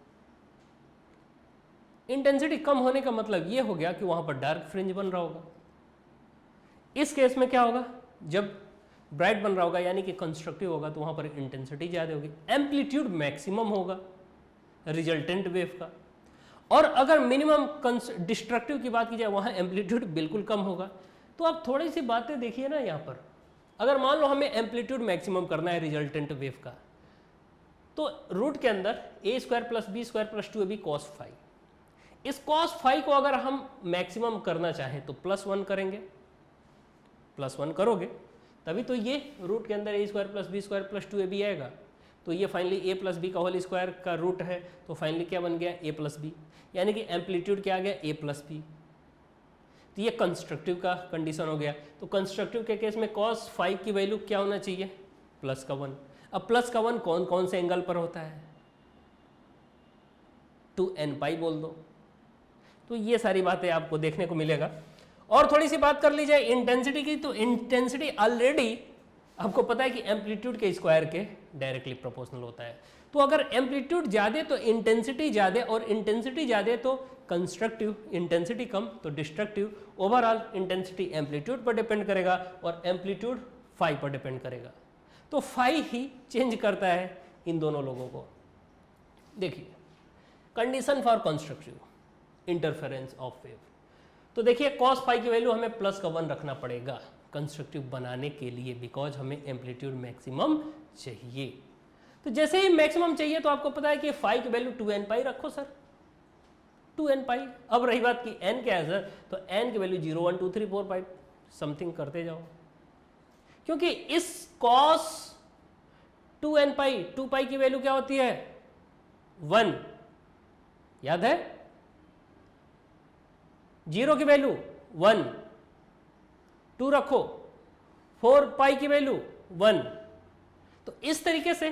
इंटेंसिटी कम होने का मतलब ये हो गया कि वहाँ पर डार्क फ्रिंज बन रहा होगा। इस केस में क्या होगा, जब ब्राइट बन रहा होगा यानी कि कंस्ट्रक्टिव होगा तो वहाँ पर इंटेंसिटी ज़्यादा होगी, एम्पलीट्यूड मैक्सिमम होगा रिजल्टेंट वेव का। और अगर मिनिमम डिस्ट्रक्टिव की बात की जाए वहाँ एम्पलीट्यूड बिल्कुल कम होगा। तो आप थोड़ी सी बातें देखिए ना, यहाँ पर अगर मान लो हमें एम्पलीट्यूड मैक्सिमम करना है रिजल्टेंट वेव का, तो रूट के अंदर a square plus b square plus 2ab cos phi, इस cos फाई को अगर हम मैक्सिमम करना चाहें तो +1 करेंगे, +1 करोगे तभी तो ये रूट के अंदर a square plus b square plus 2ab आएगा। तो ये फाइनली ए प्लस बी का होल स्क्वायर का रूट है, तो फाइनली क्या बन गया, ए प्लस बी, यानी कि एम्पलीट्यूड क्या आ गया, ए प्लस बी। तो ये कंस्ट्रक्टिव का कंडीशन हो गया। तो कंस्ट्रक्टिव के केस में cos फाई की वैल्यू क्या होना चाहिए, +1। अब +1 कौन कौन से एंगल पर होता है, 2n पाई बोल दो। तो ये सारी बातें आपको देखने को मिलेगा। और थोड़ी सी बात कर ली जाए इंटेंसिटी की, तो इंटेंसिटी ऑलरेडी आपको पता है कि एम्पलीट्यूड के स्क्वायर के डायरेक्टली प्रोपोर्शनल होता है। तो अगर एम्पलीट्यूड ज़्यादा तो इंटेंसिटी ज़्यादा, और इंटेंसिटी ज़्यादा तो कंस्ट्रक्टिव, इंटेंसिटी कम तो डिस्ट्रक्टिव। ओवरऑल इंटेंसिटी एम्पलीट्यूड पर डिपेंड करेगा और एम्पलीट्यूड फाई पर डिपेंड करेगा। तो फाई ही चेंज करता है इन दोनों लोगों को। देखिए condition for constructive interference of wave, तो देखिए cos फाई की वैल्यू हमें +1 रखना पड़ेगा कंस्ट्रक्टिव बनाने के लिए, बिकॉज हमें एम्पलीट्यूड मैक्सिमम चाहिए। तो जैसे ही मैक्सिमम चाहिए तो आपको पता है कि फाई की वैल्यू 2n पाई रखो सर, 2n पाई। अब रही बात कि n क्या है सर, तो n की वैल्यू 0 1 2 3 4 5 समथिंग करते जाओ, क्योंकि इस cos 2n पाई 2 पाई की वैल्यू क्या होती है 1, याद है, 0 की वैल्यू 1, 2 रखो, 4 पाई की वैल्यू 1। तो इस तरीके से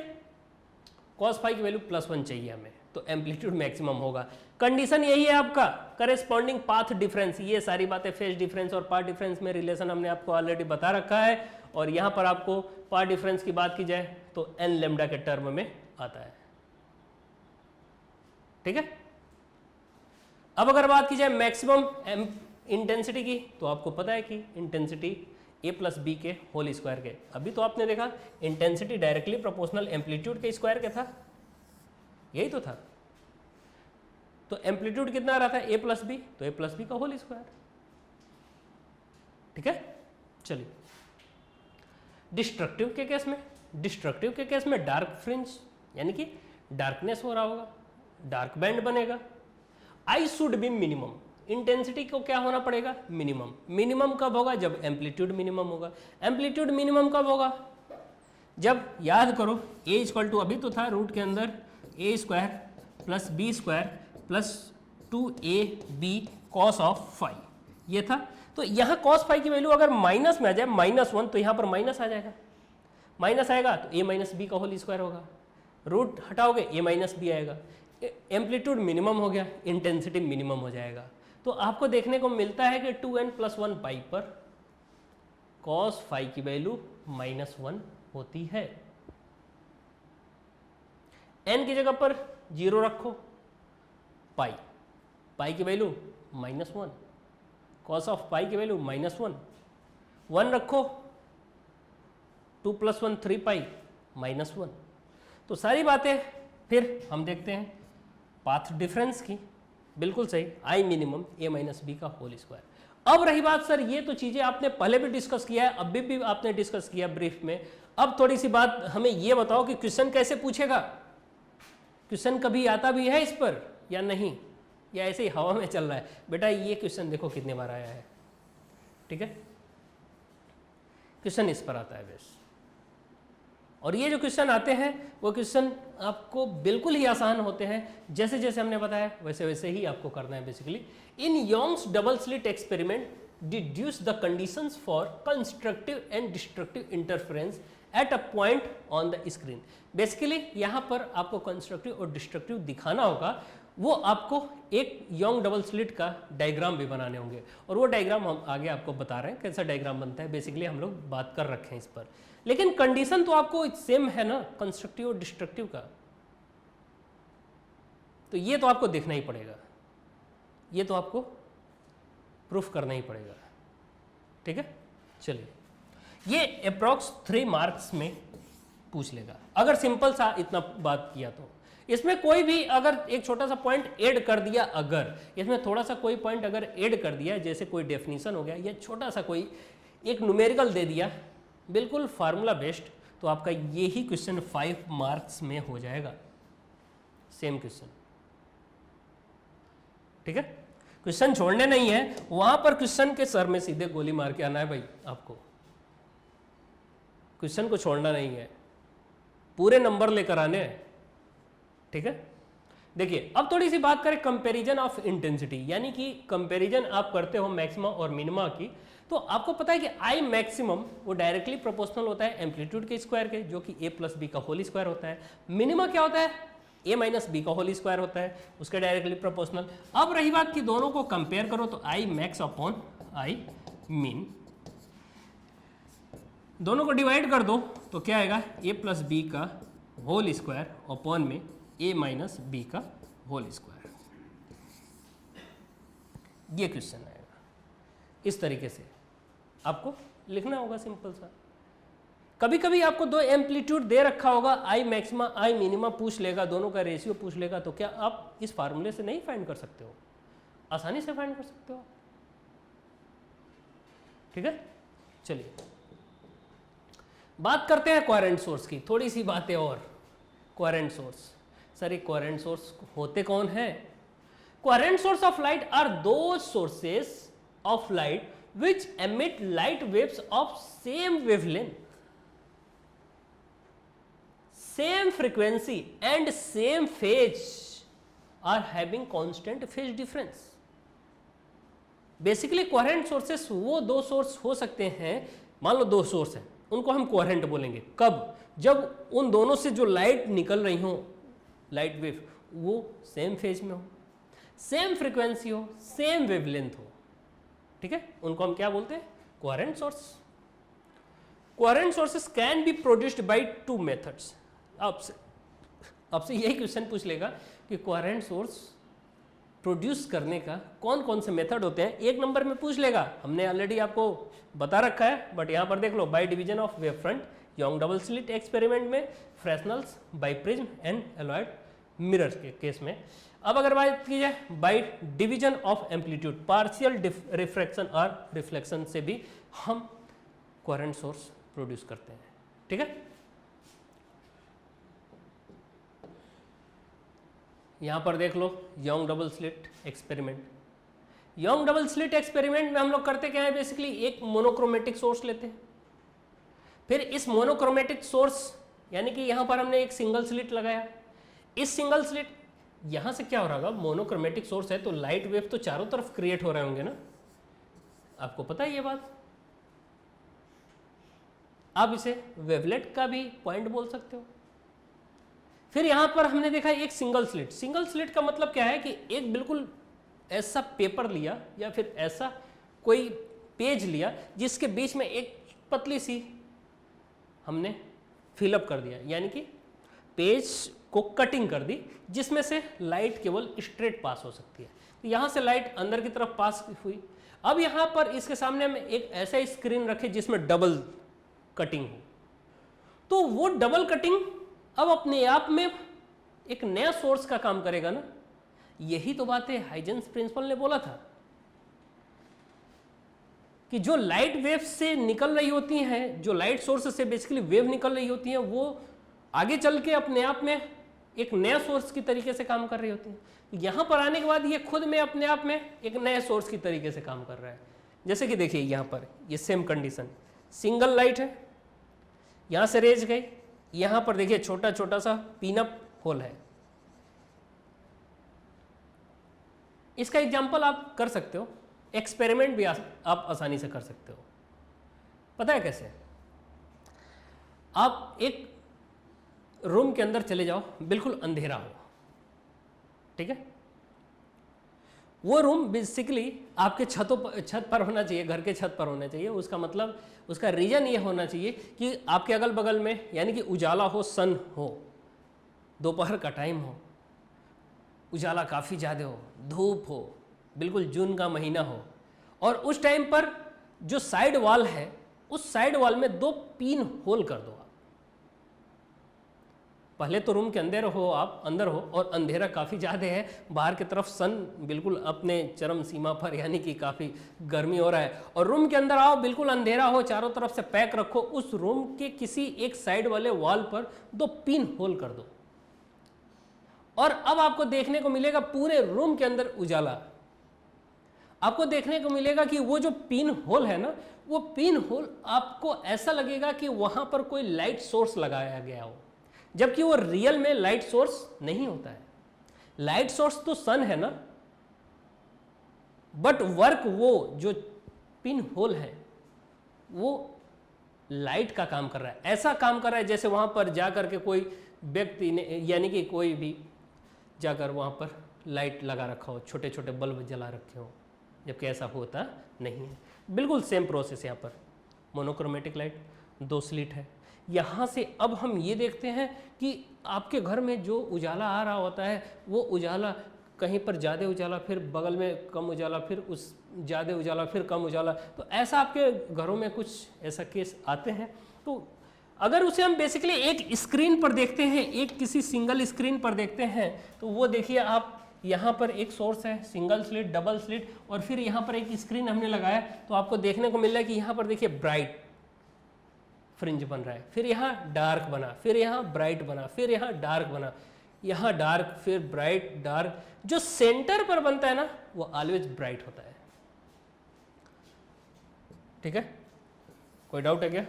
cos फाई की वैल्यू +1 चाहिए हमें, तो एम्पलीट्यूड मैक्सिमम होगा। कंडीशन यही है आपका करेस्पॉन्डिंग पाथ डिफरेंस। ये सारी बातें फेज डिफरेंस और पाथ डिफरेंस में रिलेशन हमने आपको ऑलरेडी बता रखा है, और यहां पर आपको पाथ डिफरेंस की बात की जाए तो n लैम्डा के टर्म में आता है। ठीक है, अब अगर बात की जाए मैक्सिमम इंटेंसिटी की, तो आपको पता है कि इंटेंसिटी a प्लस बी के होल स्क्वायर के। अभी तो आपने देखा इंटेंसिटी डायरेक्टली प्रोपोर्शनल एम्पलीट्यूड के स्क्वायर के था, यही तो था। तो एम्पलीट्यूड कितना आ रहा था a प्लस बी, तो a प्लस बी का होल स्क्वायर। ठीक है, चलिए डिस्ट्रक्टिव के केस में डार्क फ्रिंज यानी कि डार्कनेस हो रहा होगा, डार्क बैंड बनेगा। I should be minimum, intensity को क्या होना पड़ेगा, मिनिमम। मिनिमम कब होगा, जब एम्पलीट्यूड मिनिमम होगा। एम्पलीट्यूड मिनिमम कब होगा, जब याद करो ए इक्वल टू अभी तो था रूट के अंदर a square plus b square plus 2ab cos of phi, ये था। तो यहाँ कॉस फाई की वैल्यू अगर माइनस में आ जाए -1 तो यहाँ पर माइनस आ जाएगा, माइनस आएगा तो a माइनस बी का होल स्क्वायर होगा, रूट हटाओगे a माइनस बी आएगा। एम्पलीट्यूड मिनिमम हो गया, इंटेंसिटी मिनिमम हो जाएगा। तो आपको देखने को मिलता है कि 2n+1 पाई पर कॉस फाई की वैल्यू -1 होती है। n की जगह पर 0 रखो, पाई की वैल्यू -1, कॉस ऑफ पाई की वैल्यू -1, 1 रखो 2 + 1 3 पाई -1। तो सारी बातें फिर हम देखते हैं पाथ डिफरेंस की, बिल्कुल सही, I minimum a minus B का होल स्क्वायर। अब रही बात सर ये तो चीज़ें आपने पहले भी डिस्कस किया है, अभी भी आपने डिस्कस किया ब्रीफ में। अब थोड़ी सी बात हमें ये बताओ कि क्वेश्चन कैसे पूछेगा, क्वेश्चन कभी आता भी है इस पर या नहीं, या ऐसे ही हवा में चल रहा है। बेटा ये क्वेश्चन देखो कितने बार आया है, ठीक है, क्वेश्चन इस पर आता है बस। और ये जो क्वेश्चन आते हैं वो क्वेश्चन आपको बिल्कुल ही आसान होते हैं, जैसे जैसे हमने बताया वैसे वैसे ही आपको करना है basically. In Young's double slit experiment deduce the conditions for constructive and destructive interference at a point on the screen. Basically यहाँ पर आपको कंस्ट्रक्टिव और डिस्ट्रक्टिव दिखाना होगा, वो आपको एक योंग डबल स्लिट का डायग्राम भी बनाने होंगे, और वो डायग्राम हम आगे आपको बता रहे हैं कैसा डायग्राम बनता है। बेसिकली हम लोग बात कर रखे हैं इस पर, लेकिन कंडीशन तो आपको सेम है ना कंस्ट्रक्टिव और डिस्ट्रक्टिव का, तो ये तो आपको देखना ही पड़ेगा, ये तो आपको प्रूफ करना ही पड़ेगा, ठीक है। चलिए ये अप्रॉक्स 3 मार्क्स में पूछ लेगा अगर सिंपल सा इतना बात किया तो। इसमें कोई भी अगर एक छोटा सा पॉइंट ऐड कर दिया, अगर इसमें थोड़ा सा कोई पॉइंट अगर ऐड कर दिया, जैसे कोई डेफिनेशन हो गया या छोटा सा कोई एक न्यूमेरिकल दे दिया, बिल्कुल फार्मूला बेस्ड, तो आपका यही क्वेश्चन 5 मार्क्स में हो जाएगा, सेम क्वेश्चन, ठीक है। क्वेश्चन छोड़ने नहीं है, वहां पर क्वेश्चन के सर में सीधे गोली मार के आना है भाई, आपको क्वेश्चन को छोड़ना नहीं है, पूरे नंबर लेकर आने हैं, ठीक है। देखिए अब थोड़ी सी बात करें कंपैरिजन ऑफ इंटेंसिटी, यानी कि कंपैरिजन आप करते हो मैक्सिमा और मिनिमा की, तो आपको पता है कि आई मैक्सिमम वो डायरेक्टली प्रोपोर्शनल होता है एम्पलीट्यूड के स्क्वायर के, जो कि a + b का होल स्क्वायर होता है। मिनिमा क्या होता है, a - b का होल स्क्वायर होता है, उसके डायरेक्टली प्रोपोर्शनल। अब रही बात कि दोनों को कंपेयर करो तो I max upon I mean, दोनों को डिवाइड कर दो तो क्या आएगा, a + b का होल स्क्वायर अपॉन में a - b का होल स्क्वायर। ये क्वेश्चन आएगा, इस तरीके से आपको लिखना होगा सिंपल सा। कभी कभी आपको 2 एम्पलीट्यूड दे रखा होगा, आई मैक्सिमा आई मिनिमा पूछ लेगा, दोनों का रेशियो पूछ लेगा, तो क्या आप इस फार्मूले से नहीं फाइंड कर सकते हो, आसानी से फाइंड कर सकते हो, ठीक है। चलिए बात करते हैं कोहेरेंट सोर्स की, थोड़ी सी बातें और। कोहेरेंट सोर्स, सर ये कोहेरेंट सोर्स होते कौन है? Coherent source of light are those sources of light which emit light waves of same wavelength, same frequency and same phase are having constant phase difference। Basically coherent sources वो 2 source हो सकते हैं, मान लो 2 source हैं, उनको हम coherent बोलेंगे कब, जब उन दोनों से जो लाइट निकल रही हो, लाइट वेव, वो सेम फेज में हो, सेम फ्रीक्वेंसी हो, सेम वेवलेंथ हो, ठीक है, उनको हम क्या बोलते हैं, coherent source. Coherent sources can be produced by 2 methods. आपसे यही क्वेश्चन पूछ लेगा कि कोहेरेंट सोर्स प्रोड्यूस करने का कौन कौन से मेथड होते हैं, 1 नंबर में पूछ लेगा, हमने ऑलरेडी आपको बता रखा है, बट यहाँ पर देख लो, by division of wave front, Young double slit experiment में, Fresnel's, by prism and Lloyd mirror के केस में। अब अगर बात की जाए by division of amplitude, partial refraction और रिफ्लेक्शन से भी हम कोहेरेंट सोर्स प्रोड्यूस करते हैं। ठीक है, यहां पर देख लो Young double slit experiment. Young double slit experiment में हम लोग करते क्या है, बेसिकली एक मोनोक्रोमेटिक सोर्स लेते हैं, फिर इस मोनोक्रोमेटिक सोर्स यानी कि यहां पर हमने एक सिंगल स्लिट लगाया। इस सिंगल स्लिट यहां से क्या हो रहा होगा, मोनोक्रोमेटिक सोर्स है तो लाइट वेव तो चारों तरफ क्रिएट हो रहे होंगे ना, आपको पता है ये बात। आप इसे वेवलेट का भी पॉइंट बोल सकते हो। फिर यहां पर हमने देखा एक सिंगल स्लिट। सिंगल स्लिट का मतलब क्या है कि एक बिल्कुल ऐसा पेपर लिया या फिर ऐसा कोई पेज लिया जिसके बीच में एक पतली सी हमने फिलअप कर दिया, यानी कि पेज को कटिंग कर दी जिसमें से लाइट केवल स्ट्रेट पास हो सकती है। तो यहां से लाइट अंदर की तरफ पास हुई। अब यहां पर इसके सामने हम एक ऐसा स्क्रीन रखे जिसमें डबल कटिंग हो, तो वो डबल कटिंग अब अपने आप में एक नया सोर्स का काम करेगा ना। यही तो बात है हाइजेंस प्रिंसिपल ने बोला था कि जो लाइट वेव से निकल रही होती हैं, जो लाइट सोर्स से बेसिकली वेव निकल रही होती हैं, वो आगे चल के अपने आप में एक नया सोर्स की तरीके से काम कर रही होती हैं। यहां पर आने के बाद ये खुद में अपने आप में एक नए सोर्स की तरीके से काम कर रहा है। जैसे कि देखिए यहां पर ये सेम कंडीशन, सिंगल लाइट है, यहां से रेज गई, यहां पर देखिए छोटा छोटा सा पिनअप होल है। इसका एग्जाम्पल आप कर सकते हो, एक्सपेरिमेंट भी आप आसानी से कर सकते हो। पता है कैसे? आप एक रूम के अंदर चले जाओ, बिल्कुल अंधेरा हो, ठीक है। वो रूम बेसिकली आपके छत पर होना चाहिए, घर के छत पर होना चाहिए। उसका मतलब, उसका रीजन ये होना चाहिए कि आपके अगल बगल में यानी कि उजाला हो, सन हो, दोपहर का टाइम हो, उजाला काफ़ी ज़्यादा हो, धूप हो, बिल्कुल जून का महीना हो, और उस टाइम पर जो साइड वॉल है उस साइड वॉल में 2 पिन होल कर दो आप। पहले तो रूम के अंदर हो, आप अंदर हो और अंधेरा काफ़ी ज़्यादा है, बाहर की तरफ सन बिल्कुल अपने चरम सीमा पर यानी कि काफ़ी गर्मी हो रहा है, और रूम के अंदर आओ बिल्कुल अंधेरा हो, चारों तरफ से पैक रखो, उस रूम के किसी एक साइड वाले वॉल पर 2 पिन होल कर दो, और अब आपको देखने को मिलेगा पूरे रूम के अंदर उजाला। आपको देखने को मिलेगा कि वो जो पिन होल है ना, वो पिन होल आपको ऐसा लगेगा कि वहां पर कोई लाइट सोर्स लगाया गया हो, जबकि वो रियल में लाइट सोर्स नहीं होता है। लाइट सोर्स तो सन है ना, बट वर्क वो जो पिन होल है वो लाइट का काम कर रहा है। ऐसा काम कर रहा है जैसे वहां पर जाकर के कोई व्यक्ति ने यानी कि कोई भी जाकर वहां पर लाइट लगा रखा हो, छोटे छोटे बल्ब जला रखे हो, जबकि ऐसा होता नहीं है। बिल्कुल सेम प्रोसेस यहाँ पर, मोनोक्रोमेटिक लाइट, 2 स्लिट है। यहाँ से अब हम ये देखते हैं कि आपके घर में जो उजाला आ रहा होता है वो उजाला कहीं पर ज़्यादा उजाला, फिर बगल में कम उजाला, फिर उस ज़्यादा उजाला, फिर कम उजाला, तो ऐसा आपके घरों में कुछ ऐसा केस आते हैं। तो अगर उसे हम बेसिकली एक स्क्रीन पर देखते हैं, एक किसी सिंगल स्क्रीन पर देखते हैं, तो वो देखिए आप यहाँ पर एक सोर्स है, सिंगल स्लिट, डबल स्लिट, और फिर यहाँ पर एक स्क्रीन हमने लगाया, तो आपको देखने को मिल रहा है कि यहाँ पर देखिए ब्राइट फ्रिंज बन रहा है, फिर यहाँ डार्क बना, फिर यहाँ ब्राइट बना, फिर यहाँ डार्क बना, यहाँ डार्क, फिर ब्राइट, डार्क। जो सेंटर पर बनता है ना वो ऑलवेज ब्राइट होता है। ठीक है, कोई डाउट है क्या?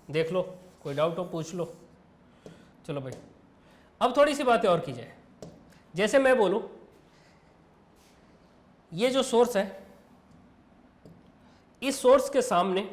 देख लो, कोई डाउट हो पूछ लो। चलो भाई, अब थोड़ी सी बातें और की जाए। जैसे मैं बोलूं, ये जो सोर्स है, इस सोर्स के सामने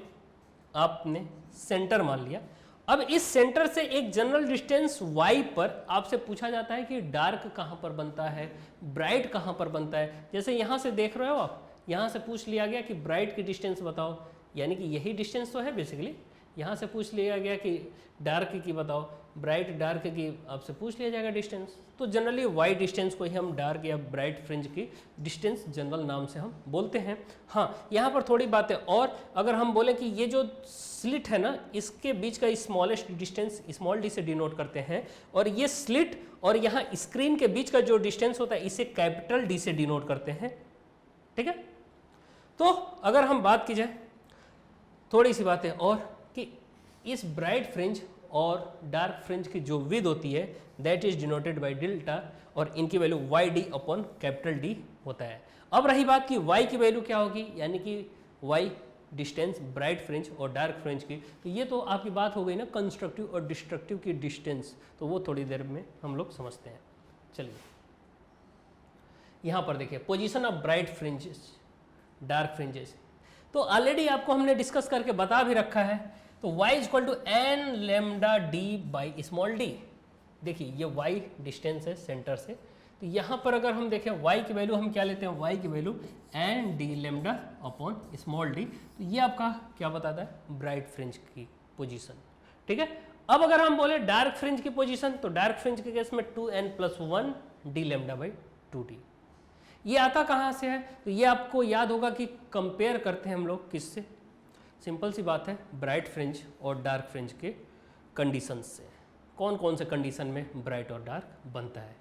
आपने सेंटर मान लिया। अब इस सेंटर से एक जनरल डिस्टेंस y पर आपसे पूछा जाता है कि डार्क कहां पर बनता है, ब्राइट कहां पर बनता है। जैसे यहां से देख रहे हो आप, यहां से पूछ लिया गया कि ब्राइट की डिस्टेंस बताओ, यानी कि यही डिस्टेंस तो है बेसिकली। यहाँ से पूछ लिया गया कि डार्क की बताओ, ब्राइट डार्क की आपसे पूछ लिया जाएगा डिस्टेंस। तो जनरली वाई डिस्टेंस को ही हम डार्क या ब्राइट फ्रिंज की डिस्टेंस जनरल नाम से हम बोलते हैं। हाँ, यहाँ पर थोड़ी बातें और, अगर हम बोलें कि ये जो स्लिट है ना, इसके बीच का स्मॉलेस्ट डिस्टेंस स्मॉल डी से डिनोट करते हैं, और ये स्लिट और यहाँ स्क्रीन के बीच का जो डिस्टेंस होता है इसे कैपिटल डी से डिनोट करते हैं। ठीक है, तो अगर हम बात की जाए थोड़ी सी बातें और कि इस ब्राइट फ्रिंज और डार्क फ्रिंज की जो विद होती है that is denoted by delta और इनकी value Y D upon capital D होता है। अब रही बात कि वाई की वैल्यू क्या होगी, यानी कि वाई डिस्टेंस ब्राइट फ्रिंज और डार्क फ्रिंज की, तो ये तो आपकी बात हो गई ना कंस्ट्रक्टिव और डिस्ट्रक्टिव की डिस्टेंस, तो वो थोड़ी देर में हम लोग समझते हैं। चलिए यहाँ पर देखिए position of bright fringes dark fringes, तो ऑलरेडी आपको हमने डिस्कस करके बता भी रखा है। तो y is equal to n lambda D by small D. देखिए ये y डिस्टेंस है सेंटर से, तो यहाँ पर अगर हम देखें y की वैल्यू हम क्या लेते हैं, y की value n D lambda upon small D, तो ये आपका क्या बताता है ब्राइट फ्रिंज की पोजीशन। ठीक है, अब अगर हम बोले डार्क फ्रिंज की पोजीशन, तो डार्क फ्रिंज के केस में 2n+1 D lambda by 2d। ये आता कहाँ से है, तो ये आपको याद होगा कि कंपेयर करते हैं हम लोग किससे, सिंपल सी बात है ब्राइट फ्रिंज और डार्क फ्रिंज के कंडीशंस से, कौन कौन से कंडीशन में ब्राइट और डार्क बनता है।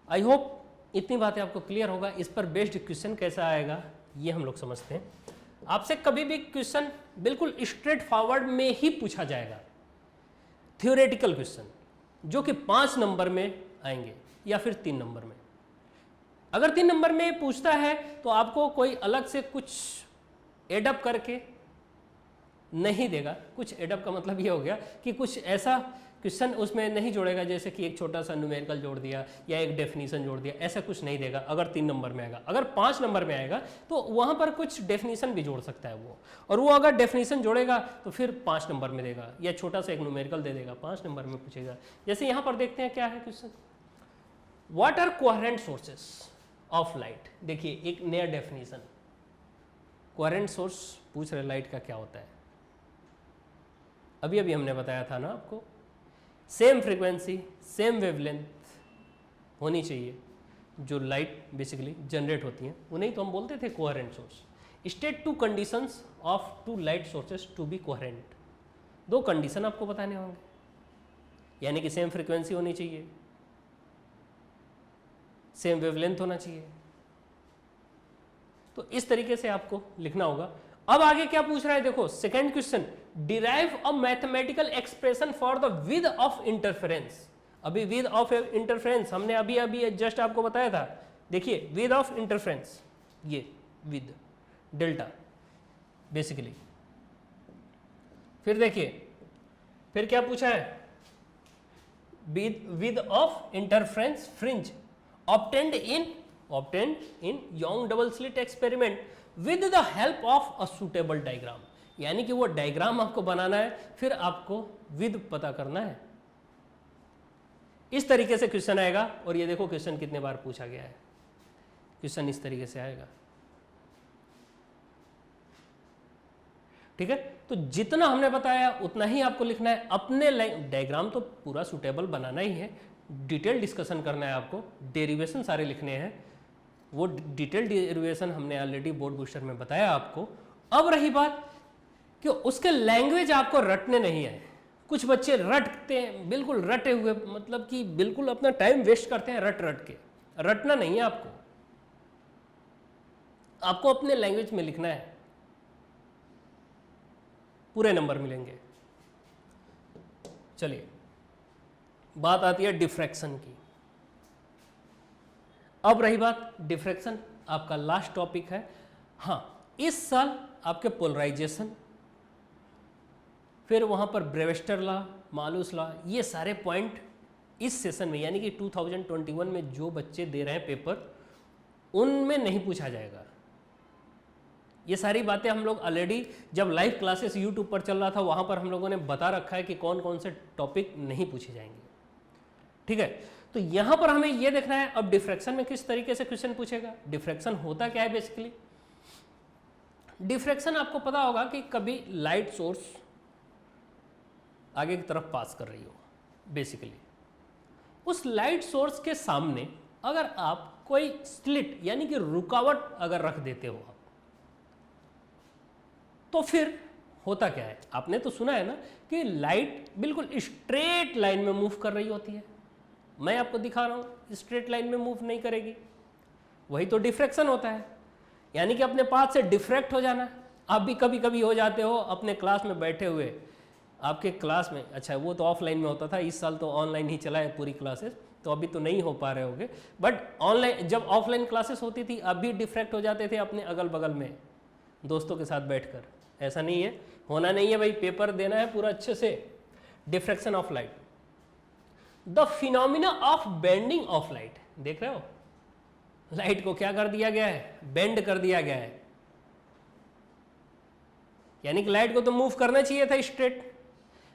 आई होप इतनी बातें आपको क्लियर होगा। इस पर बेस्ड क्वेश्चन कैसा आएगा ये हम लोग समझते हैं। आपसे कभी भी क्वेश्चन बिल्कुल स्ट्रेट फॉरवर्ड में ही पूछा जाएगा, थ्योरेटिकल क्वेश्चन जो कि 5 नंबर में आएंगे या फिर 3 नंबर में। अगर 3 नंबर में पूछता है तो आपको कोई अलग से कुछ एडअप करके नहीं देगा। कुछ एडअप का मतलब ये हो गया कि कुछ ऐसा क्वेश्चन उसमें नहीं जोड़ेगा जैसे कि एक छोटा सा न्यूमेरिकल जोड़ दिया या एक डेफिनेशन जोड़ दिया, ऐसा कुछ नहीं देगा अगर 3 नंबर में आएगा। अगर 5 नंबर में आएगा तो वहाँ पर कुछ डेफिनेशन भी जोड़ सकता है वो, और वो अगर डेफिनेशन जोड़ेगा तो फिर 5 नंबर में देगा, या छोटा सा एक न्यूमेरिकल दे देगा 5 नंबर में पूछेगा। जैसे यहाँ पर देखते हैं क्या है question, what are coherent sources of light. देखिए एक नया डेफिनेशन, कोहेरेंट सोर्स पूछ रहे लाइट का क्या होता है। अभी अभी हमने बताया था ना आपको, सेम फ्रीक्वेंसी सेम वेवलेंथ होनी चाहिए जो लाइट बेसिकली जनरेट होती हैं, उन्हें तो हम बोलते थे coherent source. State 2 conditions of 2 light sources to be coherent. 2 condition आपको बताने होंगे, यानी कि सेम फ्रीक्वेंसी होनी चाहिए, सेम वेवलेंथ होना चाहिए। तो इस तरीके से आपको लिखना होगा। अब आगे क्या पूछ रहा है, देखो second question, derive a mathematical expression for the with of interference. अभी विद ऑफ इंटरफेरेंस हमने अभी अभी जस्ट आपको बताया था। देखिए विद ऑफ इंटरफेरेंस, ये विद डेल्टा बेसिकली। फिर देखिए फिर क्या पूछा है, with of interference fringe obtained in Young double slit experiment with the help of a suitable diagram। यानी कि वो डायग्राम आपको बनाना है, फिर आपको विद पता करना है। इस तरीके से क्वेश्चन आएगा। और ये देखो क्वेश्चन कितने बार पूछा गया है, क्वेश्चन इस तरीके से आएगा। ठीक है, तो जितना हमने बताया उतना ही आपको लिखना है। अपने डायग्राम तो पूरा सुटेबल बनाना ही है, डिटेल डिस्कशन करना है आपको, डेरिवेशन सारे लिखने हैं। वो डिटेल डेरिवेशन हमने ऑलरेडी बोर्ड बूस्टर में बताया आपको। अब रही बात कि उसके लैंग्वेज आपको रटने नहीं है। कुछ बच्चे रटते हैं, बिल्कुल रटे हुए, मतलब कि बिल्कुल अपना टाइम वेस्ट करते हैं रट के। रटना नहीं है आपको, आपको अपने लैंग्वेज में लिखना है, पूरे नंबर मिलेंगे। चलिए बात आती है डिफ्रैक्शन की। अब रही बात डिफ्रैक्शन, आपका लास्ट टॉपिक है। हाँ, इस साल आपके पोलराइजेशन, फिर वहां पर ब्रेवेस्टर लॉ, मालूस लॉ, ये सारे पॉइंट इस सेशन में यानी कि 2021 में जो बच्चे दे रहे हैं पेपर, उनमें नहीं पूछा जाएगा। ये सारी बातें हम लोग ऑलरेडी जब लाइव क्लासेस यूट्यूब पर चल रहा था वहां पर हम लोगों ने बता रखा है कि कौन कौन से टॉपिक नहीं पूछे जाएंगे। ठीक है, तो यहां पर हमें यह देखना है अब डिफ्रैक्शन में किस तरीके से क्वेश्चन पूछेगा। डिफ्रैक्शन होता क्या है बेसिकली, डिफ्रैक्शन आपको पता होगा कि कभी लाइट सोर्स आगे की तरफ पास कर रही हो, बेसिकली उस लाइट सोर्स के सामने अगर आप कोई स्लिट यानी कि रुकावट अगर रख देते हो आप, तो फिर होता क्या है। आपने तो सुना है ना कि लाइट बिल्कुल स्ट्रेट लाइन में मूव कर रही होती है। मैं आपको दिखा रहा हूं, स्ट्रेट लाइन में मूव नहीं करेगी, वही तो डिफ्रैक्शन होता है। यानी कि अपने पाथ से डिफ्रैक्ट हो जाना। आप भी कभी कभी हो जाते हो अपने क्लास में बैठे हुए, आपके क्लास में, अच्छा वो तो ऑफलाइन में होता था, इस साल तो ऑनलाइन ही चला है पूरी क्लासेस, तो अभी तो नहीं हो पा रहे होंगे, बट ऑनलाइन जब ऑफलाइन क्लासेस होती थी अब भी डिफ्रैक्ट हो जाते थे अपने अगल बगल में दोस्तों के साथ बैठकर। ऐसा नहीं है, होना नहीं है भाई, पेपर देना है पूरा अच्छे से। Diffraction of light, the phenomena of bending of light, देख रहे हो लाइट को क्या कर दिया गया है, बेंड कर दिया गया है, यानी कि लाइट को तो मूव करना चाहिए था स्ट्रेट,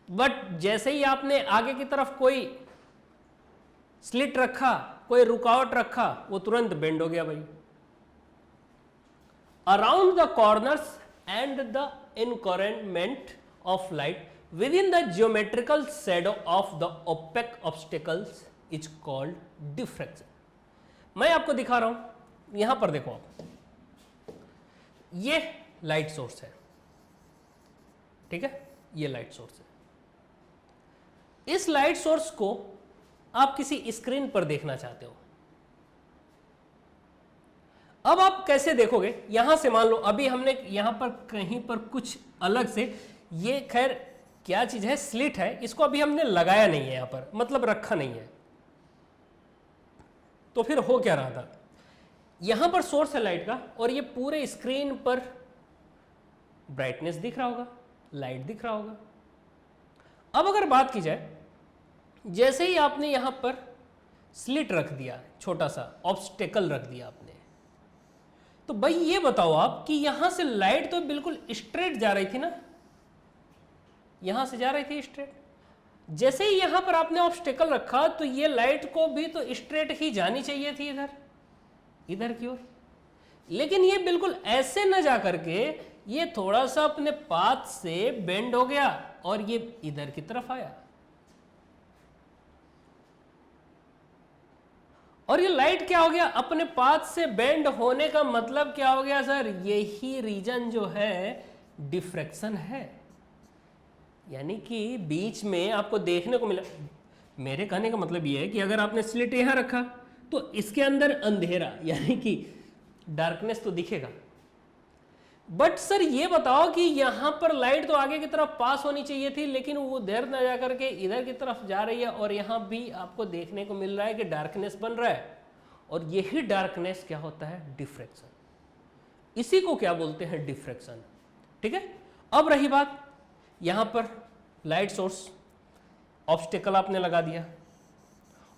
बट जैसे ही आपने आगे की तरफ कोई स्लिट रखा, कोई रुकावट रखा, वो तुरंत बेंड हो गया भाई। Around the corners and the encroachment of light within the geometrical shadow of the opaque obstacles is called diffraction। मैं आपको दिखा रहा हूं, यहां पर देखो आप, ये लाइट सोर्स है, ठीक है, ये लाइट सोर्स है। इस लाइट सोर्स को आप किसी स्क्रीन पर देखना चाहते हो, अब आप कैसे देखोगे, यहां से मान लो अभी हमने यहां पर कहीं पर कुछ अलग से, ये खैर क्या चीज है, स्लिट है, इसको अभी हमने लगाया नहीं है यहां पर, मतलब रखा नहीं है, तो फिर हो क्या रहा था, यहां पर सोर्स है लाइट का और ये पूरे स्क्रीन पर ब्राइटनेस दिख रहा होगा, लाइट दिख रहा होगा। अब अगर बात की जाए, जैसे ही आपने यहां पर स्लिट रख दिया, छोटा सा ऑब्स्टेकल रख दिया आपने, तो भाई ये बताओ आप कि यहां से लाइट तो बिल्कुल स्ट्रेट जा रही थी ना, यहां से जा रही थी स्ट्रेट, जैसे ही यहां पर आपने ऑब्स्टेकल रखा तो ये लाइट को भी तो स्ट्रेट ही जानी चाहिए थी इधर की ओर, लेकिन ये बिल्कुल ऐसे न जा करके ये थोड़ा सा अपने पाथ से बेंड हो गया और ये इधर की तरफ आया, और ये लाइट क्या हो गया, अपने पाथ से बेंड होने का मतलब क्या हो गया सर, यही रीजन जो है डिफ्रैक्शन है, यानी कि बीच में आपको देखने को मिला। मेरे कहने का मतलब यह है कि अगर आपने स्लिट यहां रखा तो इसके अंदर अंधेरा यानी कि डार्कनेस तो दिखेगा, बट सर ये बताओ कि यहां पर लाइट तो आगे की तरफ पास होनी चाहिए थी, लेकिन वो देर न जा करके इधर की तरफ जा रही है और यहां भी आपको देखने को मिल रहा है कि डार्कनेस बन रहा है, और यही डार्कनेस क्या होता है, डिफ्रैक्शन, इसी को क्या बोलते हैं, डिफ्रैक्शन। ठीक है, अब रही बात यहां पर लाइट सोर्स, ऑब्स्टेकल आपने लगा दिया,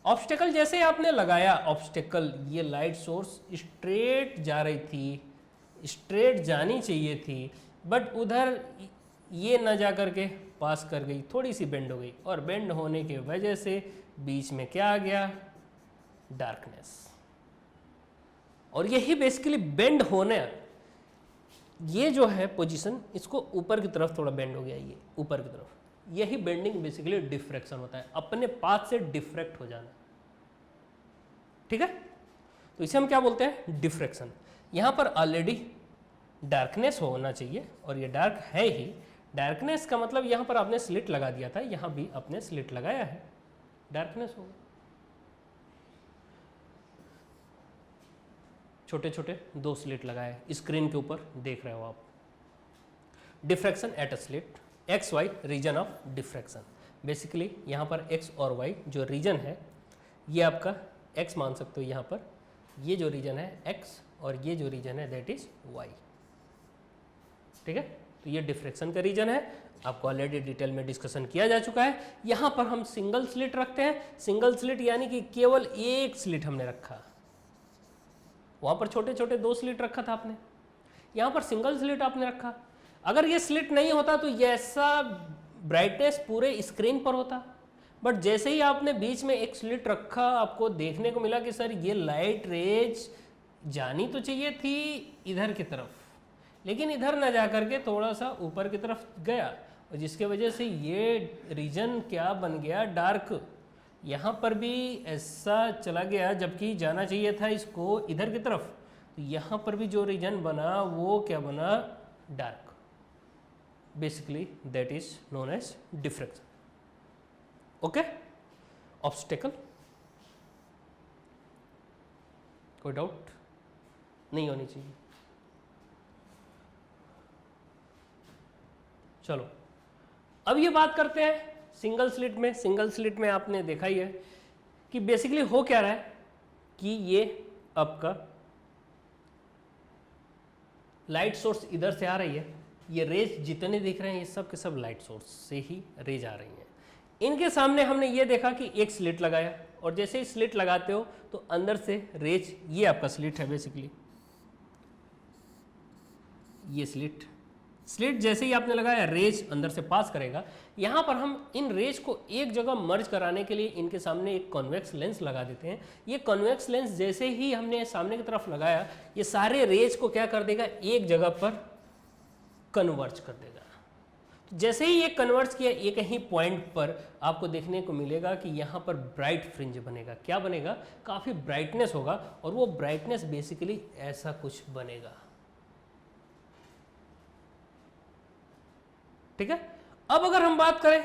ऑब्स्टेकल जैसे आपने लगाया ऑब्स्टेकल, ये लाइट सोर्स स्ट्रेट जा रही थी, स्ट्रेट जानी चाहिए थी, बट उधर ये न जा करके पास कर गई, थोड़ी सी बेंड हो गई, और बेंड होने की वजह से बीच में क्या आ गया, डार्कनेस। और यही बेसिकली बेंड होने, ये जो है पोजीशन, इसको ऊपर की तरफ थोड़ा बेंड हो गया, ये ऊपर की तरफ, यही बेंडिंग बेसिकली डिफ्रैक्शन होता है, अपने पाथ से डिफ्रैक्ट हो जाना। ठीक है, तो इसे हम क्या बोलते हैं, डिफ्रैक्शन। यहां पर ऑलरेडी डार्कनेस होना चाहिए और ये डार्क है ही, डार्कनेस का मतलब यहां पर आपने स्लिट लगा दिया था, यहां भी आपने स्लिट लगाया है, डार्कनेस होगा। छोटे छोटे दो स्लिट लगाए स्क्रीन के ऊपर, देख रहे हो आप। Diffraction at a slit, X Y region of diffraction, basically यहाँ पर एक्स और वाई जो रीजन है, ये आपका एक्स मान सकते हो यहाँ पर, ये जो रीजन है एक्स और ये जो रीजन है दैट इज वाई। ठीक है, तो ये डिफ्रैक्शन का रीजन है, आपको ऑलरेडी डिटेल में डिस्कशन किया जा चुका है। यहाँ पर हम सिंगल स्लिट रखते हैं, सिंगल स्लिट यानी कि केवल एक स्लिट हमने रखा, वहाँ पर छोटे छोटे दो स्लिट रखा था आपने, यहाँ पर सिंगल स्लिट आपने रखा। अगर ये स्लिट नहीं होता तो ये ऐसा ब्राइटनेस पूरे स्क्रीन पर होता, बट जैसे ही आपने बीच में एक स्लिट रखा, आपको देखने को मिला कि सर ये लाइट रेज जानी तो चाहिए थी इधर की तरफ, लेकिन इधर ना जा करके थोड़ा सा ऊपर की तरफ गया, और जिसके वजह से ये रीजन क्या बन गया, डार्क। यहाँ पर भी ऐसा चला गया जबकि जाना चाहिए था इसको इधर की तरफ, तो यहाँ पर भी जो रीजन बना वो क्या बना, dark. Basically that is known as diffraction. Okay, obstacle, कोई डाउट नहीं होनी चाहिए। चलो अब ये बात करते हैं सिंगल स्लिट में। सिंगल स्लिट में आपने देखा ही है कि बेसिकली हो क्या रहा है कि ये आपका लाइट सोर्स इधर से आ रही है, ये रेज जितने दिख रहे हैं ये सब के सब लाइट सोर्स से ही रेज आ रही हैं। इनके सामने हमने ये देखा कि एक स्लिट लगाया, और जैसे ही स्लिट लगाते हो तो अंदर से रेज, ये आपका स्लिट है बेसिकली, ये स्लिट जैसे ही आपने लगाया रेज अंदर से पास करेगा। यहाँ पर हम इन रेज को एक जगह मर्ज कराने के लिए इनके सामने एक कॉन्वेक्स लेंस लगा देते हैं। ये कॉन्वेक्स लेंस जैसे ही हमने सामने की तरफ लगाया, ये सारे रेज को क्या कर देगा, एक जगह पर कन्वर्ज कर देगा। तो जैसे ही ये कन्वर्ज किया, एक ही पॉइंट पर आपको देखने को मिलेगा कि यहाँ पर ब्राइट फ्रिंज बनेगा। क्या बनेगा, काफ़ी ब्राइटनेस होगा, और वो ब्राइटनेस बेसिकली ऐसा कुछ बनेगा। ठीक है। अब अगर हम बात करें,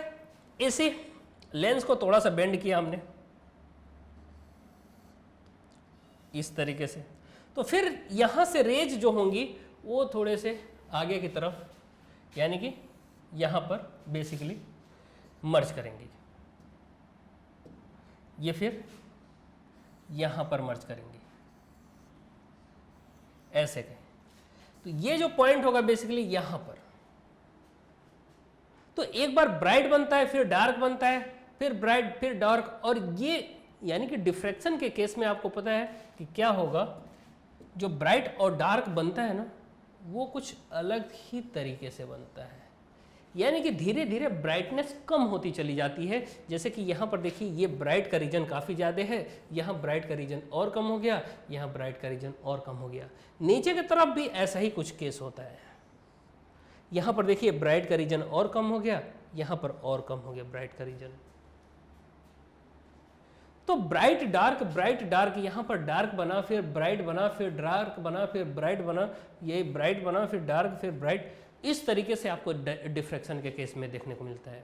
ऐसे लेंस को थोड़ा सा बेंड किया हमने इस तरीके से, तो फिर यहां से रेज जो होंगी वो थोड़े से आगे की तरफ, यानी कि यहां पर बेसिकली मर्ज करेंगे, ये फिर यहां पर मर्ज करेंगे ऐसे के। तो ये जो पॉइंट होगा बेसिकली यहां पर, तो एक बार ब्राइट बनता है, फिर डार्क बनता है, फिर ब्राइट, फिर डार्क, और ये यानी कि डिफ्रैक्शन के केस में आपको पता है कि क्या होगा, जो ब्राइट और डार्क बनता है ना, वो कुछ अलग ही तरीके से बनता है। यानी कि धीरे धीरे ब्राइटनेस कम होती चली जाती है। जैसे कि यहाँ पर देखिए, ये ब्राइट का रीजन काफ़ी ज़्यादा है, यहाँ ब्राइट का रीजन और कम हो गया, यहाँ ब्राइट का रीजन और कम हो गया। नीचे की तरफ भी ऐसा ही कुछ केस होता है। यहाँ पर देखिए ब्राइट का रीजन और कम हो गया, यहाँ पर और कम हो गया ब्राइट का रीजन। तो ब्राइट डार्क, यहाँ पर डार्क बना, फिर ब्राइट बना, फिर डार्क बना, फिर ब्राइट बना, ये ब्राइट बना, फिर डार्क, फिर ब्राइट। इस तरीके से आपको डिफ्रैक्शन के केस में देखने को मिलता है।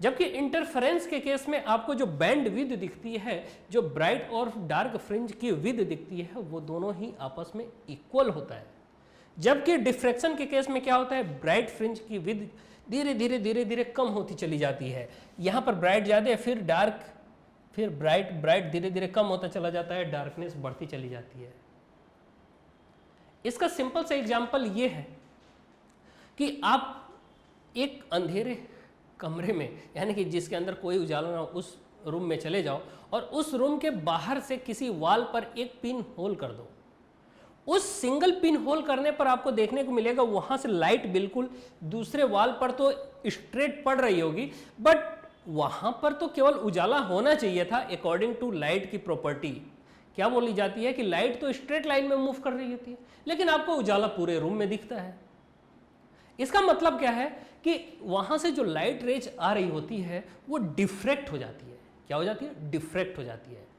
जबकि इंटरफेरेंस के केस में आपको जो बैंड विड्थ दिखती है, जो ब्राइट और डार्क फ्रिंज की विड्थ दिखती है, वो दोनों ही आपस में इक्वल होता है। जबकि डिफ्रैक्शन के केस में क्या होता है, ब्राइट फ्रिंज की विड्थ धीरे धीरे कम होती चली जाती है। यहाँ पर ब्राइट ज़्यादा है, फिर डार्क, फिर ब्राइट धीरे धीरे कम होता चला जाता है, डार्कनेस बढ़ती चली जाती है। इसका सिंपल सा एग्जांपल ये है कि आप एक अंधेरे कमरे में, यानी कि जिसके अंदर कोई उजाला ना हो, उस रूम में चले जाओ और उस रूम के बाहर से किसी वॉल पर एक पिन होल कर दो। उस सिंगल पिन होल करने पर आपको देखने को मिलेगा वहां से लाइट बिल्कुल दूसरे वॉल पर तो स्ट्रेट पड़ रही होगी, बट वहां पर तो केवल उजाला होना चाहिए था। अकॉर्डिंग टू लाइट की प्रॉपर्टी क्या बोली जाती है कि लाइट तो स्ट्रेट लाइन में मूव कर रही होती है, लेकिन आपको उजाला पूरे रूम में दिखता है। इसका मतलब क्या है कि वहां से जो लाइट रेज आ रही होती है वो डिफ्रैक्ट हो जाती है। क्या हो जाती है, डिफ्रैक्ट हो जाती है।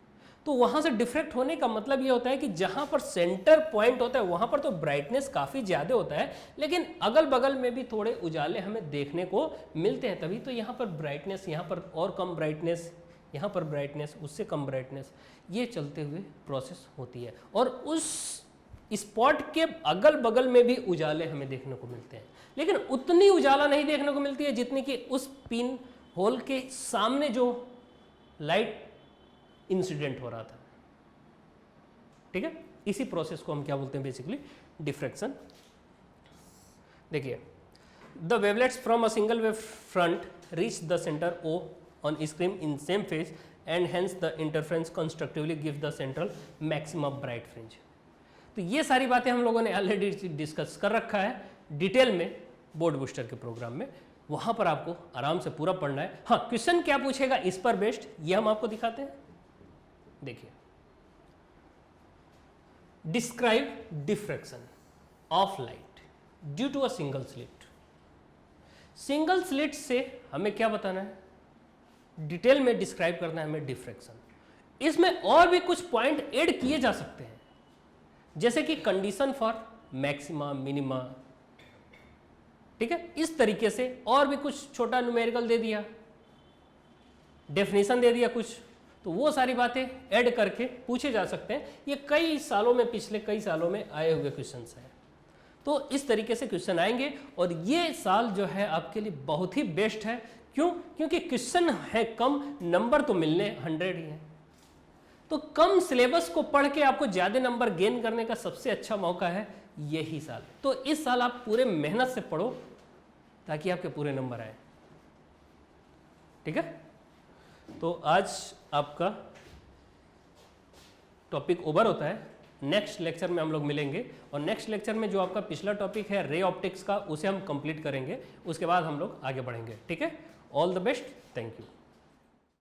तो वहां से डिफ्रैक्ट होने का मतलब ये होता है कि जहां पर सेंटर पॉइंट होता है वहां पर तो ब्राइटनेस काफ़ी ज़्यादा होता है, लेकिन अगल बगल में भी थोड़े उजाले हमें देखने को मिलते हैं। तभी तो यहाँ पर ब्राइटनेस, यहाँ पर और कम ब्राइटनेस, यहाँ पर ब्राइटनेस, उससे कम ब्राइटनेस, ये चलते हुए प्रोसेस होती है। और उस स्पॉट के अगल बगल में भी उजाले हमें देखने को मिलते हैं, लेकिन उतनी उजाला नहीं देखने को मिलती है जितनी कि उस पिन होल के सामने जो लाइट इंसिडेंट हो रहा था। ठीक है, इसी प्रोसेस को हम क्या बोलते हैं, बेसिकली डिफ्रैक्शन। देखिए, the wavelets from a single wave front reach the centre O on screen in same phase and hence the interference constructively give the central maximum bright fringe. तो ये सारी बातें हम लोगों ने ऑलरेडी डिस्कस कर रखा है डिटेल में बोर्ड बूस्टर के प्रोग्राम में, वहां पर आपको आराम से पूरा पढ़ना है। हाँ, क्वेश्चन क्या पूछेगा इस पर बेस्ड ये हम आपको दिखाते हैं। देखिए, describe diffraction of light due to a single slit. Single slit से हमें क्या बताना है, डिटेल में डिस्क्राइब करना है हमें डिफ्रैक्शन। इसमें और भी कुछ पॉइंट ऐड किए जा सकते हैं, जैसे कि कंडीशन फॉर मैक्सिमा, मिनिमा। ठीक है, इस तरीके से और भी कुछ छोटा न्यूमेरिकल दे दिया, डेफिनेशन दे दिया कुछ, तो वो सारी बातें ऐड करके पूछे जा सकते हैं। ये कई सालों में, पिछले कई सालों में आए हुए क्वेश्चंस हैं। तो इस तरीके से क्वेश्चन आएंगे और ये साल जो है आपके लिए बहुत ही बेस्ट है। क्यों? क्योंकि क्वेश्चन है कम, नंबर तो मिलने 100 ही है। तो कम सिलेबस को पढ़ के आपको ज्यादा नंबर गेन करने का सबसे अच्छा मौका है यही साल। तो इस साल आप पूरे मेहनत से पढ़ो ताकि आपके पूरे नंबर आए। ठीक है, तो आज आपका टॉपिक ओवर होता है। नेक्स्ट लेक्चर में हम लोग मिलेंगे और नेक्स्ट लेक्चर में जो आपका पिछला टॉपिक है रे ऑप्टिक्स का, उसे हम कंप्लीट करेंगे। उसके बाद हम लोग आगे बढ़ेंगे। ठीक है, all the best, thank you.